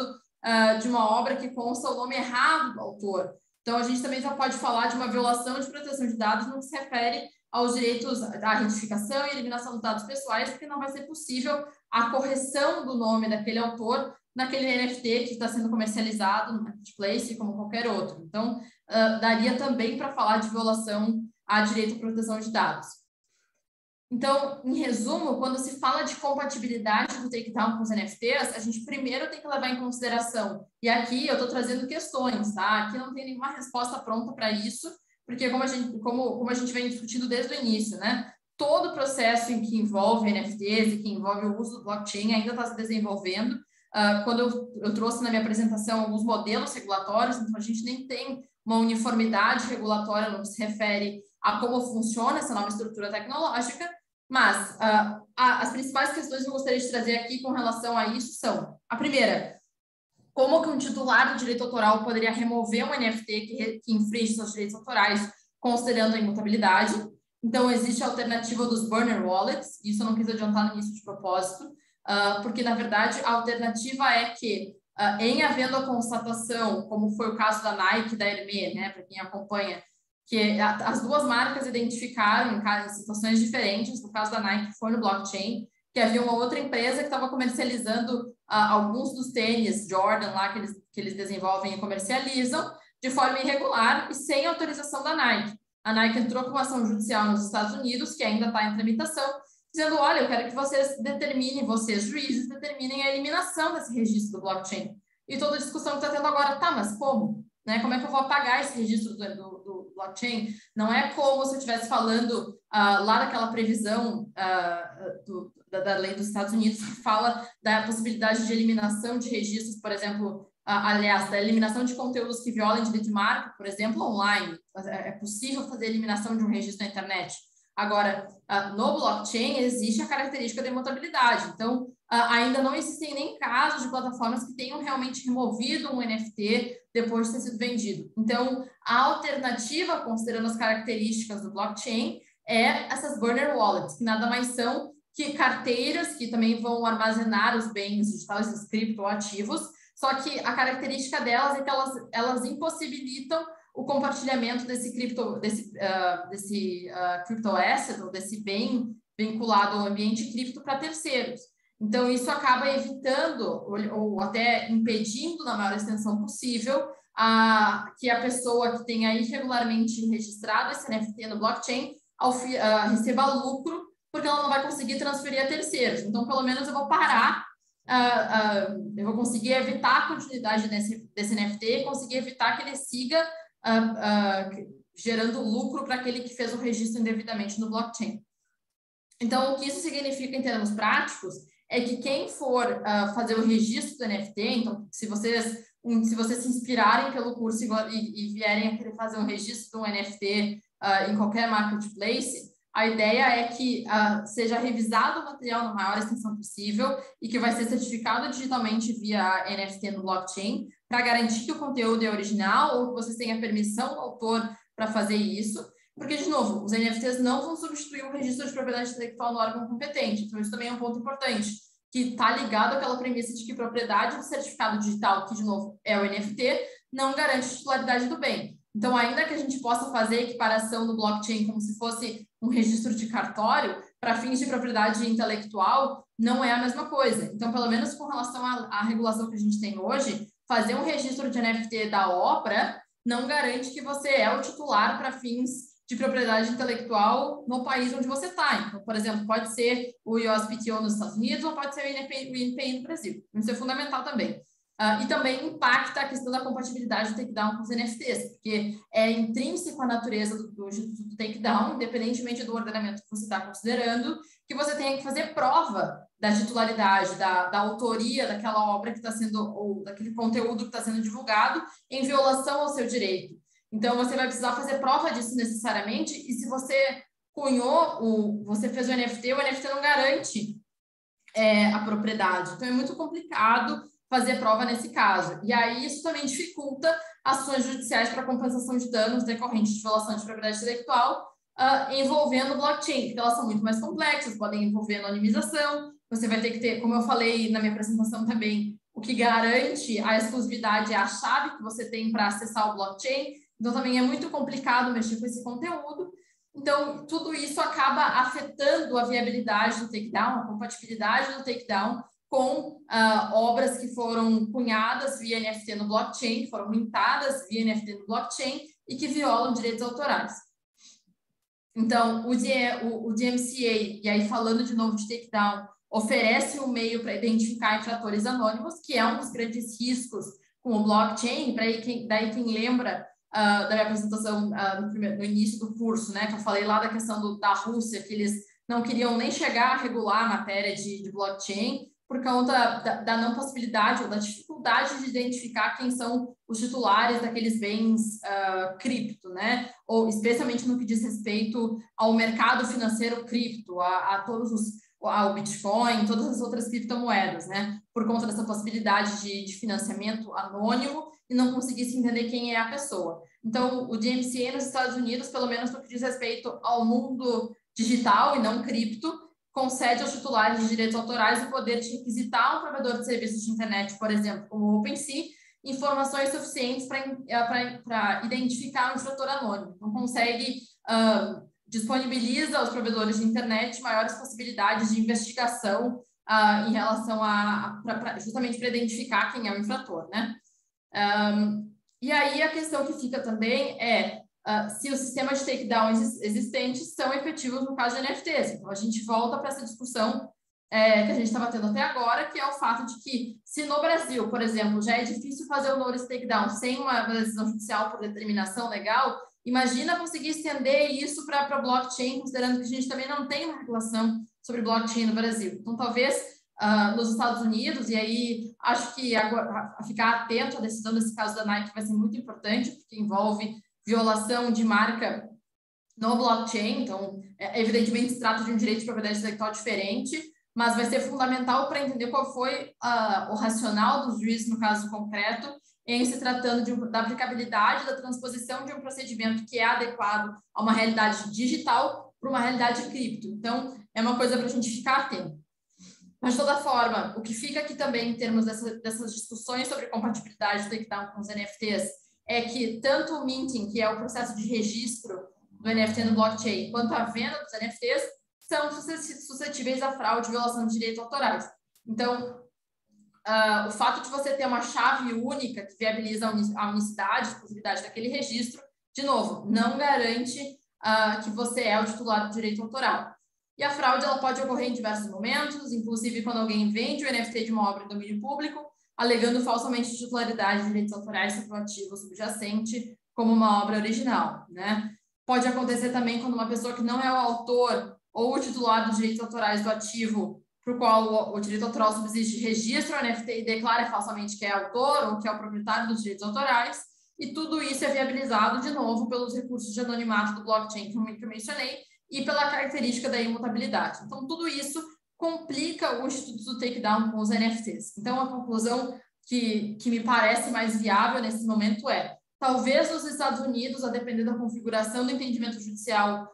de uma obra que consta o nome errado do autor, então a gente também já pode falar de uma violação de proteção de dados no que se refere aos direitos à retificação e eliminação dos dados pessoais, porque não vai ser possível a correção do nome daquele autor naquele NFT que está sendo comercializado no marketplace, como qualquer outro. Então, daria também para falar de violação a direito à proteção de dados. Então, em resumo, quando se fala de compatibilidade do takedown com os NFTs, a gente primeiro tem que levar em consideração, e aqui eu estou trazendo questões, tá? Aqui não tem nenhuma resposta pronta para isso, porque como a gente vem discutindo desde o início, né? Todo o processo em que envolve NFTs e que envolve o uso do blockchain ainda está se desenvolvendo. Quando eu trouxe na minha apresentação alguns modelos regulatórios, então a gente nem tem uma uniformidade regulatória no que se refere a como funciona essa nova estrutura tecnológica, mas as principais questões que eu gostaria de trazer aqui com relação a isso são: a primeira, como que um titular do direito autoral poderia remover um NFT que infringe seus direitos autorais, considerando a imutabilidade? Então, existe a alternativa dos burner wallets, isso eu não quis adiantar no início de propósito, porque, na verdade, a alternativa é que, em havendo a constatação, como foi o caso da Nike e da Hermès, né, para quem acompanha, que as duas marcas identificaram em situações diferentes, no caso da Nike foi no blockchain, que havia uma outra empresa que estava comercializando alguns dos tênis Jordan lá que eles desenvolvem e comercializam de forma irregular e sem autorização da Nike. A Nike entrou com uma ação judicial nos Estados Unidos, que ainda está em tramitação, dizendo: olha, eu quero que vocês juízes determinem a eliminação desse registro do blockchain. E toda a discussão que está tendo agora, tá, mas como? Né? Como é que eu vou apagar esse registro do blockchain? Não é como se eu estivesse falando lá daquela previsão da lei dos Estados Unidos que fala da possibilidade de eliminação de registros, por exemplo, aliás, da eliminação de conteúdos que violem direito de marca, por exemplo, online. É possível fazer a eliminação de um registro na internet. Agora, no blockchain existe a característica da imutabilidade. Então, ainda não existem nem casos de plataformas que tenham realmente removido um NFT depois de ter sido vendido. Então, a alternativa, considerando as características do blockchain, é essas burner wallets, que nada mais são que carteiras que também vão armazenar os bens digitais, os criptoativos, só que a característica delas é que elas impossibilitam o compartilhamento desse crypto asset, ou desse bem vinculado ao ambiente cripto para terceiros. Então, isso acaba evitando ou até impedindo, na maior extensão possível, que a pessoa que tenha irregularmente registrado esse NFT no blockchain receba lucro, porque ela não vai conseguir transferir a terceiros. Então, pelo menos eu vou parar, eu vou conseguir evitar a continuidade desse NFT e conseguir evitar que ele siga gerando lucro para aquele que fez o registro indevidamente no blockchain. Então, o que isso significa em termos práticos é que quem for fazer o registro do NFT, então, se vocês se inspirarem pelo curso e vierem a querer fazer um registro de um NFT em qualquer marketplace, a ideia é que seja revisado o material na maior extensão possível e que vai ser certificado digitalmente via NFT no blockchain para garantir que o conteúdo é original ou que vocês tenham permissão do autor para fazer isso, porque, de novo, os NFTs não vão substituir o registro de propriedade intelectual no órgão competente. Então, isso também é um ponto importante, que está ligado àquela premissa de que propriedade do certificado digital, que, de novo, é o NFT, não garante a titularidade do bem. Então, ainda que a gente possa fazer equiparação no blockchain como se fosse um registro de cartório, para fins de propriedade intelectual, não é a mesma coisa. Então, pelo menos com relação à regulação que a gente tem hoje, fazer um registro de NFT da obra não garante que você é o titular para fins de propriedade intelectual no país onde você está. Então, por exemplo, pode ser o USPTO nos Estados Unidos ou pode ser o INPI no Brasil. Isso é fundamental também. E também impacta a questão da compatibilidade do takedown com os NFTs, porque é intrínseco à natureza do takedown, independentemente do ordenamento que você está considerando, que você tenha que fazer prova da titularidade, da autoria daquela obra que está sendo, ou daquele conteúdo que está sendo divulgado, em violação ao seu direito. Então, você vai precisar fazer prova disso necessariamente, e se você você fez o NFT não garante a propriedade. Então, é muito complicado fazer prova nesse caso. E aí, isso também dificulta ações judiciais para compensação de danos decorrentes de violação de propriedade intelectual envolvendo blockchain, porque elas são muito mais complexas, podem envolver anonimização, você vai ter que ter, como eu falei na minha apresentação também, o que garante a exclusividade é a chave que você tem para acessar o blockchain, então também é muito complicado mexer com esse conteúdo. Então, tudo isso acaba afetando a viabilidade do takedown, a compatibilidade do takedown com obras que foram cunhadas via NFT no blockchain, foram mintadas via NFT no blockchain e que violam direitos autorais. Então, o DMCA, e aí falando de novo de takedown, oferece um meio para identificar infratores anônimos, que é um dos grandes riscos com o blockchain. Daí quem lembra da minha apresentação no início do curso, né, que eu falei lá da questão da Rússia, que eles não queriam nem chegar a regular a matéria de blockchain, por conta da não possibilidade ou da dificuldade de identificar quem são os titulares daqueles bens cripto, né? Ou especialmente no que diz respeito ao mercado financeiro cripto, ao Bitcoin, todas as outras criptomoedas, né? Por conta dessa possibilidade de financiamento anônimo e não conseguir se entender quem é a pessoa. Então, o DMCA nos Estados Unidos, pelo menos no que diz respeito ao mundo digital e não cripto, concede aos titulares de direitos autorais o poder de requisitar um provedor de serviços de internet, por exemplo, como o OpenSea, informações suficientes para identificar um infrator anônimo. Então, disponibiliza aos provedores de internet maiores possibilidades de investigação em relação justamente para identificar quem é o infrator, né? E aí a questão que fica também é se os sistemas de takedown existentes são efetivos no caso de NFTs. Então, a gente volta para essa discussão que a gente estava tendo até agora, que é o fato de que, se no Brasil, por exemplo, já é difícil fazer o notice takedown sem uma decisão judicial por determinação legal, imagina conseguir estender isso para blockchain, considerando que a gente também não tem uma regulação sobre blockchain no Brasil. Então, talvez nos Estados Unidos, e aí acho que agora, ficar atento à decisão desse caso da Nike vai ser muito importante, porque envolve violação de marca no blockchain, então, evidentemente, se trata de um direito de propriedade intelectual diferente, mas vai ser fundamental para entender qual foi o racional dos juízes no caso concreto, em se tratando da aplicabilidade da transposição de um procedimento que é adequado a uma realidade digital para uma realidade cripto. Então, é uma coisa para a gente ficar atento. Mas, de toda forma, o que fica aqui também em termos dessas discussões sobre compatibilidade do takedown com os NFTs é que tanto o minting, que é o processo de registro do NFT no blockchain, quanto a venda dos NFTs são suscetíveis a fraude e violação de direitos autorais. Então, o fato de você ter uma chave única que viabiliza a unicidade, a exclusividade daquele registro, de novo, não garante que você é o titular do direito autoral. E a fraude ela pode ocorrer em diversos momentos, inclusive quando alguém vende o NFT de uma obra em domínio público, alegando falsamente titularidade de direitos autorais sobre um ativo subjacente como uma obra original, né? Pode acontecer também quando uma pessoa que não é o autor ou o titular dos direitos autorais do ativo para o qual o direito autoral subsiste registra o NFT e declara falsamente que é autor ou que é o proprietário dos direitos autorais, e tudo isso é viabilizado, de novo, pelos recursos de anonimato do blockchain que eu mencionei e pela característica da imutabilidade. Então, tudo isso complica o instituto do takedown com os NFTs. Então, a conclusão que me parece mais viável nesse momento é: talvez nos Estados Unidos, a depender da configuração do entendimento judicial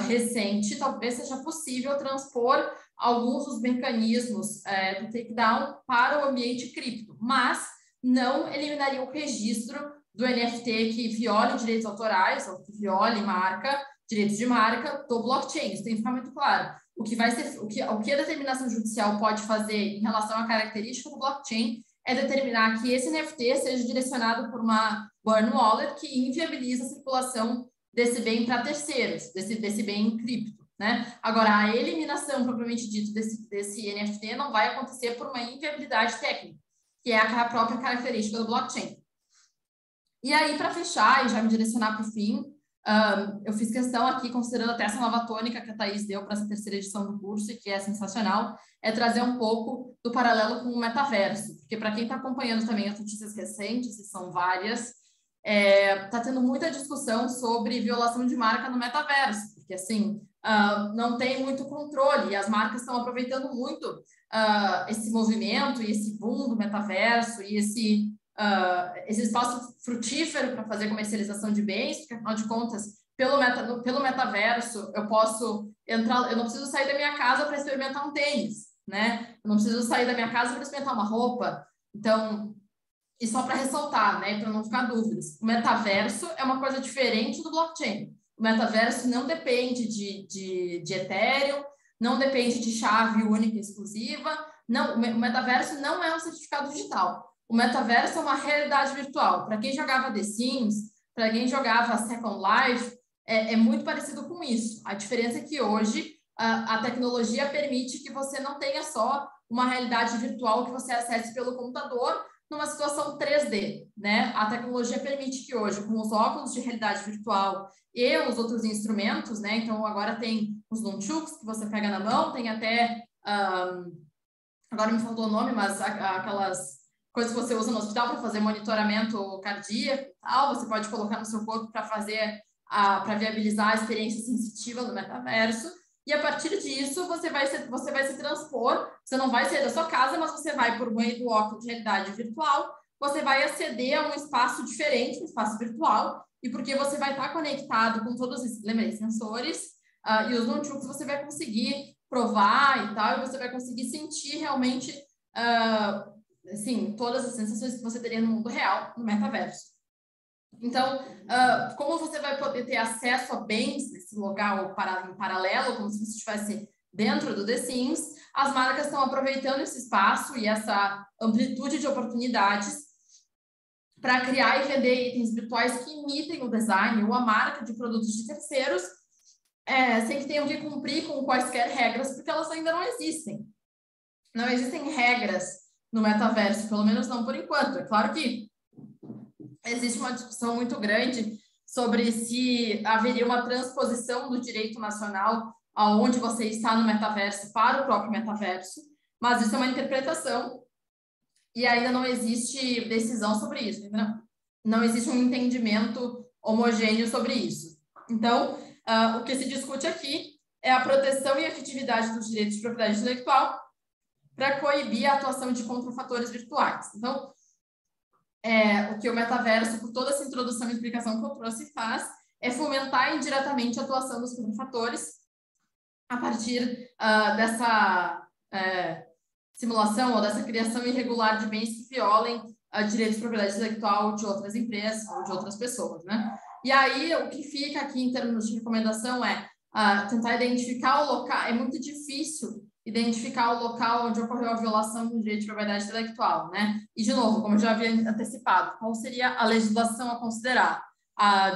recente, talvez seja possível transpor alguns dos mecanismos do takedown para o ambiente cripto, mas não eliminaria o registro do NFT que viole direitos autorais ou que viole direitos de marca do blockchain. Isso tem que ficar muito claro. O que a determinação judicial pode fazer em relação à característica do blockchain é determinar que esse NFT seja direcionado por uma burn wallet que inviabiliza a circulação desse bem para terceiros, desse bem em cripto, né? Agora, a eliminação propriamente dito desse NFT não vai acontecer por uma inviabilidade técnica, que é a própria característica do blockchain. E aí, para fechar e já me direcionar para o fim, eu fiz questão aqui, considerando até essa nova tônica que a Thaís deu para essa terceira edição do curso, e que é sensacional, é trazer um pouco do paralelo com o metaverso. Porque para quem está acompanhando também as notícias recentes, e são várias, está tendo muita discussão sobre violação de marca no metaverso, porque assim, não tem muito controle, e as marcas estão aproveitando muito esse movimento e esse boom do metaverso e esse espaço frutífero para fazer comercialização de bens, porque afinal de contas, pelo metaverso, eu posso entrar, eu não preciso sair da minha casa para experimentar um tênis, né? Eu não preciso sair da minha casa para experimentar uma roupa. Então, e só para ressaltar, né, para não ficar dúvidas, o metaverso é uma coisa diferente do blockchain. O metaverso não depende de Ethereum, não depende de chave única e exclusiva. Não, o metaverso não é um certificado digital. O metaverso é uma realidade virtual. Para quem jogava The Sims, para quem jogava Second Life, é muito parecido com isso. A diferença é que hoje a tecnologia permite que você não tenha só uma realidade virtual que você acesse pelo computador numa situação 3D, né? A tecnologia permite que hoje, com os óculos de realidade virtual e os outros instrumentos, né? Então, agora tem os nunchucks que você pega na mão, tem até... agora me faltou o nome, mas aquelas coisas que você usa no hospital para fazer monitoramento cardíaco e tal, você pode colocar no seu corpo para fazer, para viabilizar a experiência sensitiva do metaverso, e a partir disso você vai se transpor, você não vai sair da sua casa, mas você vai por meio do óculos de realidade virtual, você vai aceder a um espaço diferente, um espaço virtual, e porque você vai estar conectado com todos os, lembrei, sensores, e os nunchucks você vai conseguir provar e tal, e você vai conseguir sentir realmente assim, todas as sensações que você teria no mundo real, no metaverso. Então, como você vai poder ter acesso a bens nesse local em paralelo, como se você estivesse dentro do The Sims, as marcas estão aproveitando esse espaço e essa amplitude de oportunidades para criar e vender itens virtuais que imitem o design ou a marca de produtos de terceiros, sem que tenham que cumprir com quaisquer regras, porque elas ainda não existem. Não existem regras no metaverso, pelo menos não por enquanto. É claro que existe uma discussão muito grande sobre se haveria uma transposição do direito nacional aonde você está no metaverso para o próprio metaverso, mas isso é uma interpretação e ainda não existe decisão sobre isso, entendeu? Não existe um entendimento homogêneo sobre isso. Então, o que se discute aqui é a proteção e efetividade dos direitos de propriedade intelectual para coibir a atuação de contrafatores virtuais. Então, o que o metaverso, por toda essa introdução e explicação que eu trouxe, faz é fomentar indiretamente a atuação dos contrafatores a partir dessa simulação ou dessa criação irregular de bens que violem direitos de propriedade intelectual de outras empresas ou de outras pessoas, né? E aí, o que fica aqui em termos de recomendação é tentar identificar o local. É muito difícil identificar o local onde ocorreu a violação do direito de propriedade intelectual, né? E, de novo, como eu já havia antecipado, qual seria a legislação a considerar?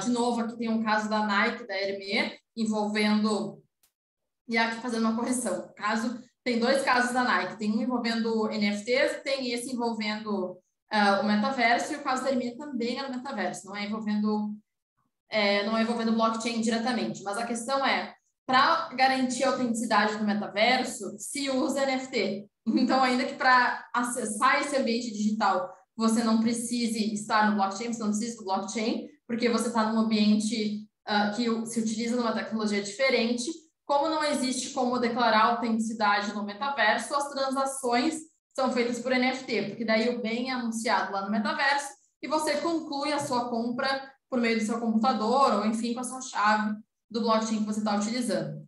De novo, aqui tem um caso da Nike, da Hermès, envolvendo... E aqui fazendo uma correção. Tem dois casos da Nike. Tem um envolvendo NFTs e tem esse envolvendo o metaverso, e o caso da Hermès também é no metaverso, não é envolvendo blockchain diretamente. Mas a questão é, para garantir a autenticidade do metaverso, se usa NFT. Então, ainda que para acessar esse ambiente digital, você não precise estar no blockchain, você não precisa do blockchain, porque você está num ambiente que se utiliza numa tecnologia diferente. Como não existe como declarar autenticidade no metaverso, as transações são feitas por NFT, porque daí o bem é anunciado lá no metaverso e você conclui a sua compra por meio do seu computador ou, enfim, com a sua chave do blockchain que você está utilizando.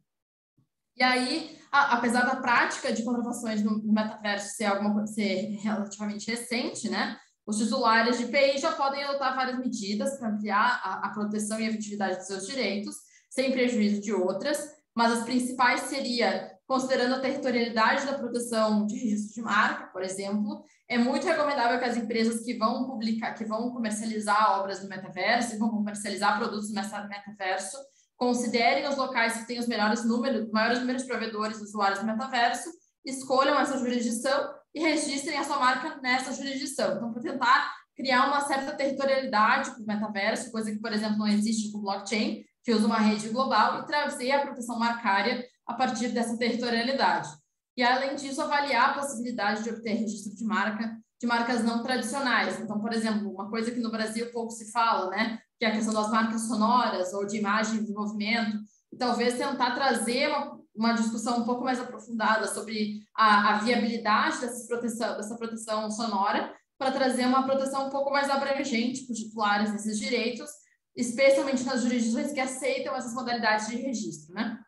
E aí, apesar da prática de contratações no metaverso ser relativamente recente, né? Os titulares de PI já podem adotar várias medidas para ampliar a proteção e a efetividade dos seus direitos, sem prejuízo de outras, mas as principais seria, considerando a territorialidade da proteção de registro de marca, por exemplo, é muito recomendável que as empresas que vão publicar, que vão comercializar obras no metaverso, e vão comercializar produtos no metaverso, considerem os locais que têm os maiores números de provedores de usuários do metaverso, escolham essa jurisdição e registrem a sua marca nessa jurisdição. Então, para tentar criar uma certa territorialidade para o metaverso, coisa que, por exemplo, não existe com o blockchain, que usa uma rede global, e trazer a proteção marcária a partir dessa territorialidade. E, além disso, avaliar a possibilidade de obter registro de marcas não tradicionais. Então, por exemplo, uma coisa que no Brasil pouco se fala, né, que é a questão das marcas sonoras ou de imagem e desenvolvimento, e talvez tentar trazer uma discussão um pouco mais aprofundada sobre a viabilidade dessa proteção sonora, para trazer uma proteção um pouco mais abrangente para os titulares desses direitos, especialmente nas jurisdições que aceitam essas modalidades de registro, né?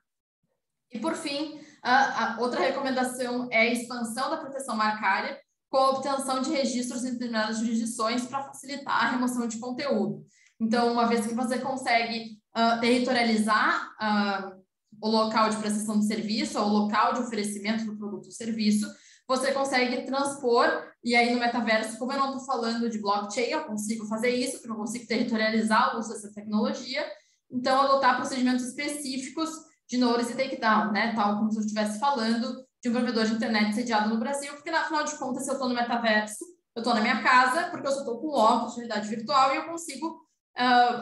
E, por fim, a outra recomendação é a expansão da proteção marcária com a obtenção de registros em determinadas jurisdições para facilitar a remoção de conteúdo. Então, uma vez que você consegue territorializar o local de prestação de serviço, ou o local de oferecimento do produto ou serviço, você consegue transpor, e aí no metaverso, como eu não estou falando de blockchain, eu consigo fazer isso, porque eu consigo territorializar o uso dessa tecnologia, então adotar procedimentos específicos de notice e takedown, né? Tal como se eu estivesse falando de um provedor de internet sediado no Brasil, porque, afinal de contas, se eu estou no metaverso, eu estou na minha casa, porque eu só estou com óculos de realidade virtual e eu consigo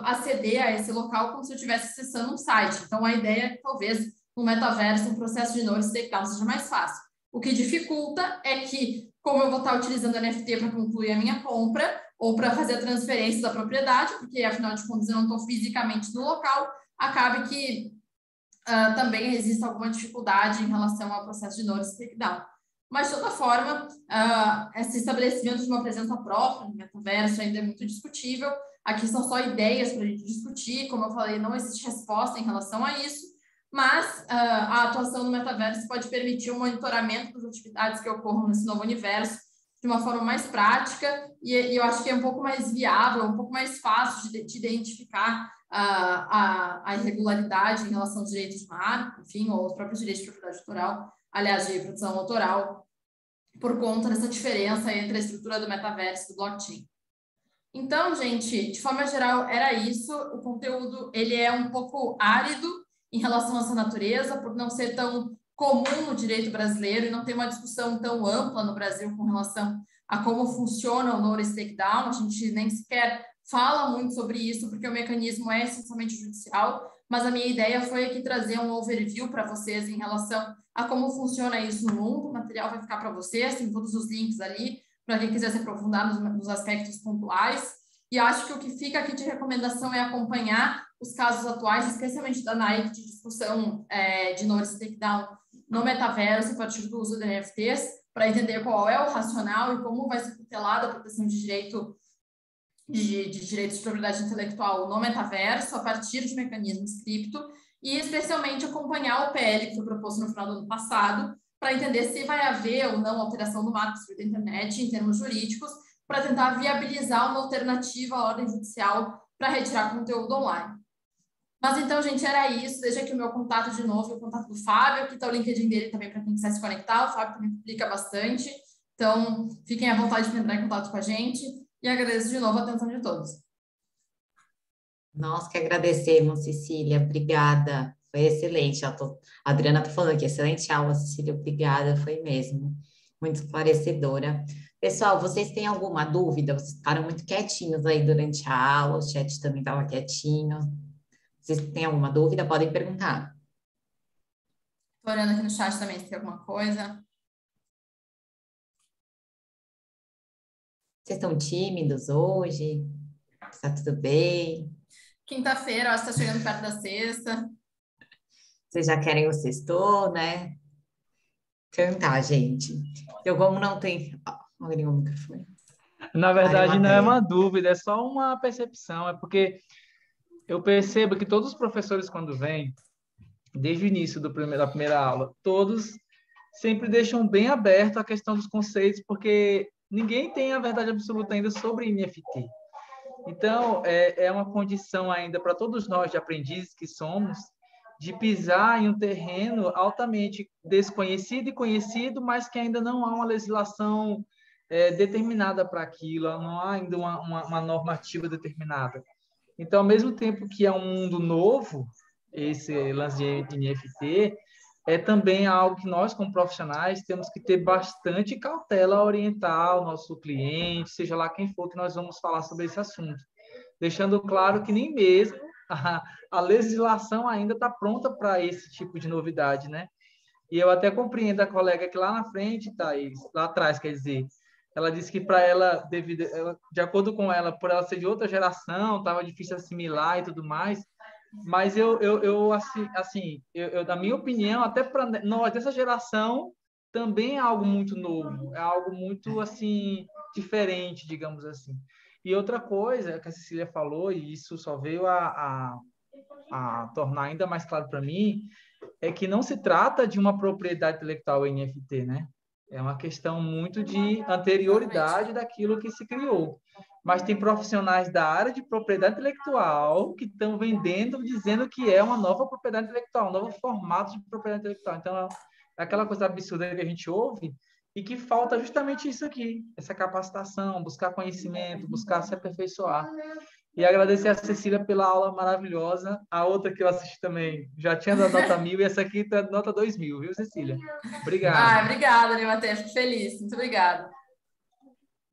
aceder a esse local como se eu estivesse acessando um site. Então, a ideia é que, talvez, no metaverso, um processo de notice e takedown seja mais fácil. O que dificulta é que, como eu vou estar utilizando NFT para concluir a minha compra, ou para fazer a transferência da propriedade, porque, afinal de contas, eu não estou fisicamente no local, acabe que também existe alguma dificuldade em relação ao processo de notice e takedown. Mas, de toda forma, esse estabelecimento de uma presença própria no metaverso ainda é muito discutível. Aqui são só ideias para a gente discutir. Como eu falei, não existe resposta em relação a isso, mas a atuação no metaverso pode permitir o monitoramento das atividades que ocorram nesse novo universo de uma forma mais prática, e eu acho que é um pouco mais viável, um pouco mais fácil de identificar a irregularidade em relação aos direitos de marca, enfim, ou os próprios direitos de propriedade autoral, aliás, de produção autoral, por conta dessa diferença entre a estrutura do metaverso e do blockchain. Então, gente, de forma geral, era isso. O conteúdo, ele é um pouco árido em relação a essa natureza, por não ser tão comum no direito brasileiro e não ter uma discussão tão ampla no Brasil com relação a como funciona o notice takedown. A gente nem sequer fala muito sobre isso, porque o mecanismo é essencialmente judicial, mas a minha ideia foi aqui trazer um overview para vocês em relação a como funciona isso no mundo. O material vai ficar para vocês, tem todos os links ali, para quem quiser se aprofundar nos aspectos pontuais. E acho que o que fica aqui de recomendação é acompanhar os casos atuais, especialmente da Nike, de discussão de notice takedown no metaverso, a partir do uso de NFTs, para entender qual é o racional e como vai ser tutelada a proteção de direitos de propriedade intelectual no metaverso, a partir de mecanismos cripto, e especialmente acompanhar o PL que foi proposto no final do ano passado, para entender se vai haver ou não alteração do marco civil da internet em termos jurídicos, para tentar viabilizar uma alternativa à ordem judicial para retirar conteúdo online. Mas então, gente, era isso. Deixa aqui o meu contato de novo, o contato do Fábio. Aqui está o LinkedIn dele também para quem quiser se conectar. O Fábio também publica bastante. Então, fiquem à vontade de entrar em contato com a gente. E agradeço de novo a atenção de todos. Nós que agradecemos, Cecília. Obrigada. Foi excelente. A Adriana está falando aqui. Excelente aula, Cecília. Obrigada. Foi mesmo. Muito esclarecedora. Pessoal, vocês têm alguma dúvida? Vocês ficaram muito quietinhos aí durante a aula. O chat também estava quietinho. Vocês têm alguma dúvida? Podem perguntar. Estou olhando aqui no chat também se tem alguma coisa. Vocês estão tímidos hoje? Está tudo bem? Quinta-feira, acho que está chegando perto da sexta. Vocês já querem o sextou, né? Então tá, gente. Eu, como não tem... Olha o microfone. Na verdade, não é uma dúvida, é só uma percepção. É porque eu percebo que todos os professores, quando vêm, desde o início da primeira aula, todos sempre deixam bem aberto a questão dos conceitos, porque ninguém tem a verdade absoluta ainda sobre NFT. Então, é uma condição ainda para todos nós, de aprendizes que somos, de pisar em um terreno altamente desconhecido e conhecido, mas que ainda não há uma legislação determinada para aquilo, não há ainda uma normativa determinada. Então, ao mesmo tempo que é um mundo novo, esse lance de NFT, é também algo que nós, como profissionais, temos que ter bastante cautela a orientar o nosso cliente, seja lá quem for que nós vamos falar sobre esse assunto. Deixando claro que nem mesmo a legislação ainda está pronta para esse tipo de novidade, né? E eu até compreendo a colega que lá na frente, Thaís, lá atrás, quer dizer, ela disse que para ela, de acordo com ela, por ela ser de outra geração, estava difícil assimilar e tudo mais, mas na minha opinião, até para nós dessa geração, também é algo muito novo, é algo muito, assim, diferente, digamos assim. E outra coisa que a Cecília falou, e isso só veio a tornar ainda mais claro para mim, é que não se trata de uma propriedade intelectual NFT, né? É uma questão muito de anterioridade daquilo que se criou. Mas tem profissionais da área de propriedade intelectual que estão vendendo, dizendo que é uma nova propriedade intelectual, um novo formato de propriedade intelectual. Então, é aquela coisa absurda que a gente ouve e que falta justamente isso aqui, essa capacitação, buscar conhecimento, buscar se aperfeiçoar. E agradecer a Cecília pela aula maravilhosa. A outra que eu assisti também já tinha dado nota 1000 e essa aqui está nota 2000, viu, Cecília? Obrigado. Obrigada, Arimateia. Fico feliz. Muito obrigada.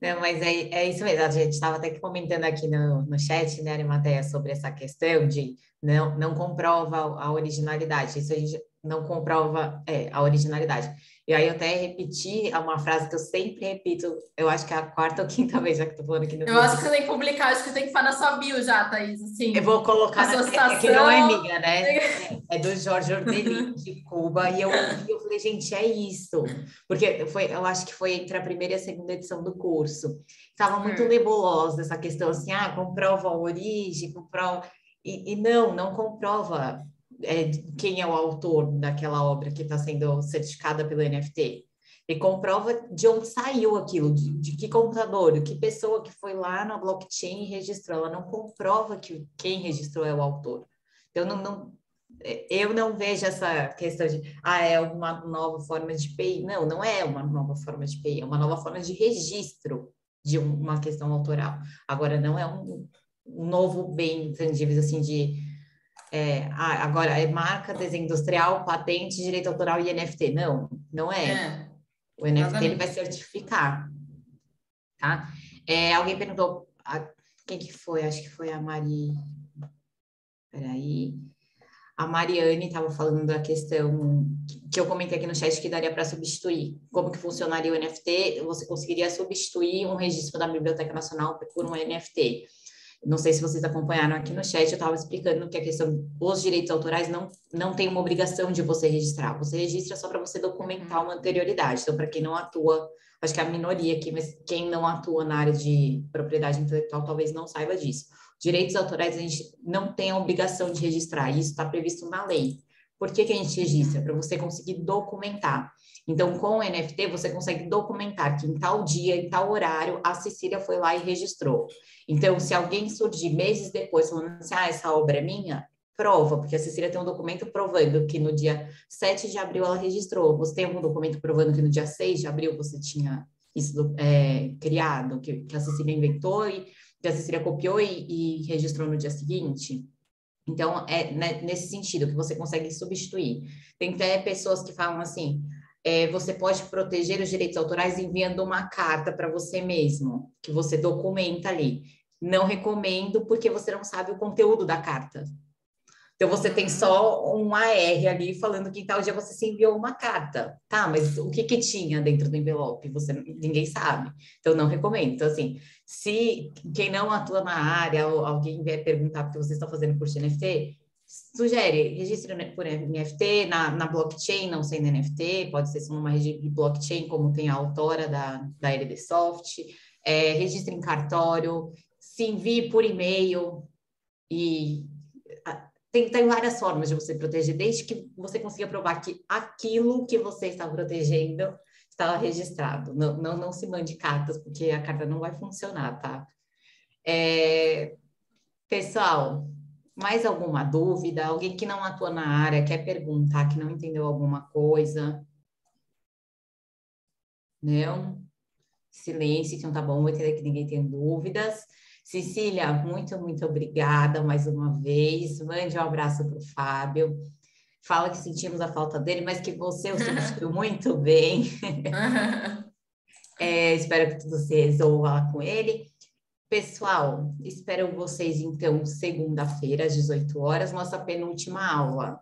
Não, mas é isso mesmo. A gente estava até comentando aqui no chat, né, Arimateia, sobre essa questão de não comprova a originalidade. Isso a gente não comprova a originalidade. E aí eu até repeti uma frase que eu sempre repito, eu acho que é a quarta ou quinta vez já que estou falando aqui no Eu acho que você tem que publicar, acho que você tem que falar na sua bio já, Thaís, assim. Eu vou colocar, a sua citação. que não é minha, né? É do Jorge Ordelin, de Cuba, e eu ouvi, eu falei, gente, é isso. Porque eu acho que foi entre a primeira e a segunda edição do curso. Estava muito nebulosa essa questão, assim, comprova a origem, comprova... E não comprova quem é o autor daquela obra que está sendo certificada pelo NFT. E comprova de onde saiu aquilo, de que computador, de que pessoa que foi lá na blockchain e registrou. Ela não comprova que quem registrou é o autor. Então, eu não vejo essa questão de, é uma nova forma de API. Não é uma nova forma de API, é uma nova forma de registro de uma questão autoral. Agora, não é um novo bem tangível, assim, de... agora é marca, desenho industrial, patente, direito autoral e NFT. Não é. O NFT ele vai certificar, tá? Alguém perguntou quem que foi? Acho que foi a Mari. Peraí. A Mariane estava falando da questão que eu comentei aqui no chat que daria para substituir. Como que funcionaria o NFT? Você conseguiria substituir um registro da Biblioteca Nacional por um NFT. Não sei se vocês acompanharam aqui no chat, eu estava explicando que a questão dos direitos autorais não tem uma obrigação de você registrar. Você registra só para você documentar uma anterioridade. Então, para quem não atua, acho que é a minoria aqui, mas quem não atua na área de propriedade intelectual talvez não saiba disso. Direitos autorais a gente não tem a obrigação de registrar, isso está previsto na lei. Por que a gente registra? Para você conseguir documentar. Então, com o NFT, você consegue documentar que em tal dia, em tal horário, a Cecília foi lá e registrou. Então, se alguém surgir meses depois falando assim, essa obra é minha, prova, porque a Cecília tem um documento provando que no dia 7 de abril ela registrou. Você tem algum documento provando que no dia 6 de abril você tinha isso criado, que a Cecília inventou e que a Cecília copiou e registrou no dia seguinte? Então, nesse sentido que você consegue substituir. Tem até pessoas que falam assim, você pode proteger os direitos autorais enviando uma carta para você mesmo, que você documenta ali. Não recomendo, porque você não sabe o conteúdo da carta. Então, você tem só um AR ali falando que em tal dia você se enviou uma carta. Tá, mas o que tinha dentro do envelope? Ninguém sabe. Então, não recomendo. Então, assim, se quem não atua na área ou alguém vier perguntar porque vocês estão fazendo curso de NFT, sugere, registre por NFT, na blockchain, não sendo NFT, pode ser só numa rede de blockchain, como tem a autora da LD Soft, registre em cartório, se envie por e-mail e... Tem várias formas de você proteger, desde que você consiga provar que aquilo que você está protegendo Está registrado. Não se mande cartas, porque a carta não vai funcionar, tá? Pessoal, mais alguma dúvida? Alguém que não atua na área, quer perguntar, que não entendeu alguma coisa? Não? Silêncio, então tá bom, vou entender que ninguém tem dúvidas. Cecília, muito, muito obrigada mais uma vez. Mande um abraço para o Fábio. Fala que sentimos a falta dele, mas que você o substituiu muito bem. Espero que tudo se resolva lá com ele. Pessoal, espero vocês, então, segunda-feira, às 18 horas, nossa penúltima aula.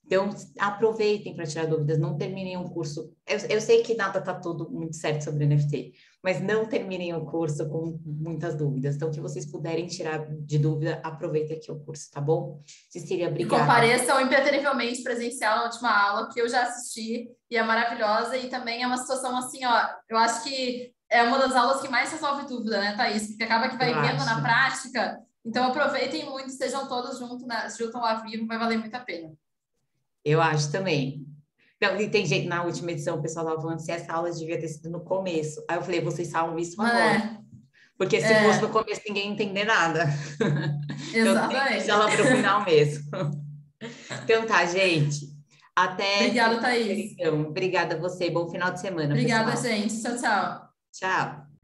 Então, aproveitem para tirar dúvidas, não terminem um curso. Eu sei que nada está tudo muito certo sobre NFT, mas não terminem o curso com muitas dúvidas. Então, o que vocês puderem tirar de dúvida, aproveitem aqui o curso, tá bom? Cecília, E obrigada. compareçam impreterivelmente presencial na última aula, que eu já assisti, e é maravilhosa, e também é uma situação assim, ó, eu acho que é uma das aulas que mais resolve dúvida, né, Thaís? Porque acaba que vai vendo na prática, então aproveitem muito, estejam todos juntos, juntam ao vivo, vai valer muito a pena. Eu acho também. Não, e tem gente, na última edição, o pessoal estava falando se essa aula devia ter sido no começo. Aí eu falei, vocês falam isso agora. Porque se fosse no começo, ninguém ia entender nada. Exatamente. Deixa ela para o final mesmo. Então tá, gente. Até. Obrigada, Thaís. Então, obrigada a você. Bom final de semana, Obrigada, pessoal. gente. Tchau, tchau. Tchau.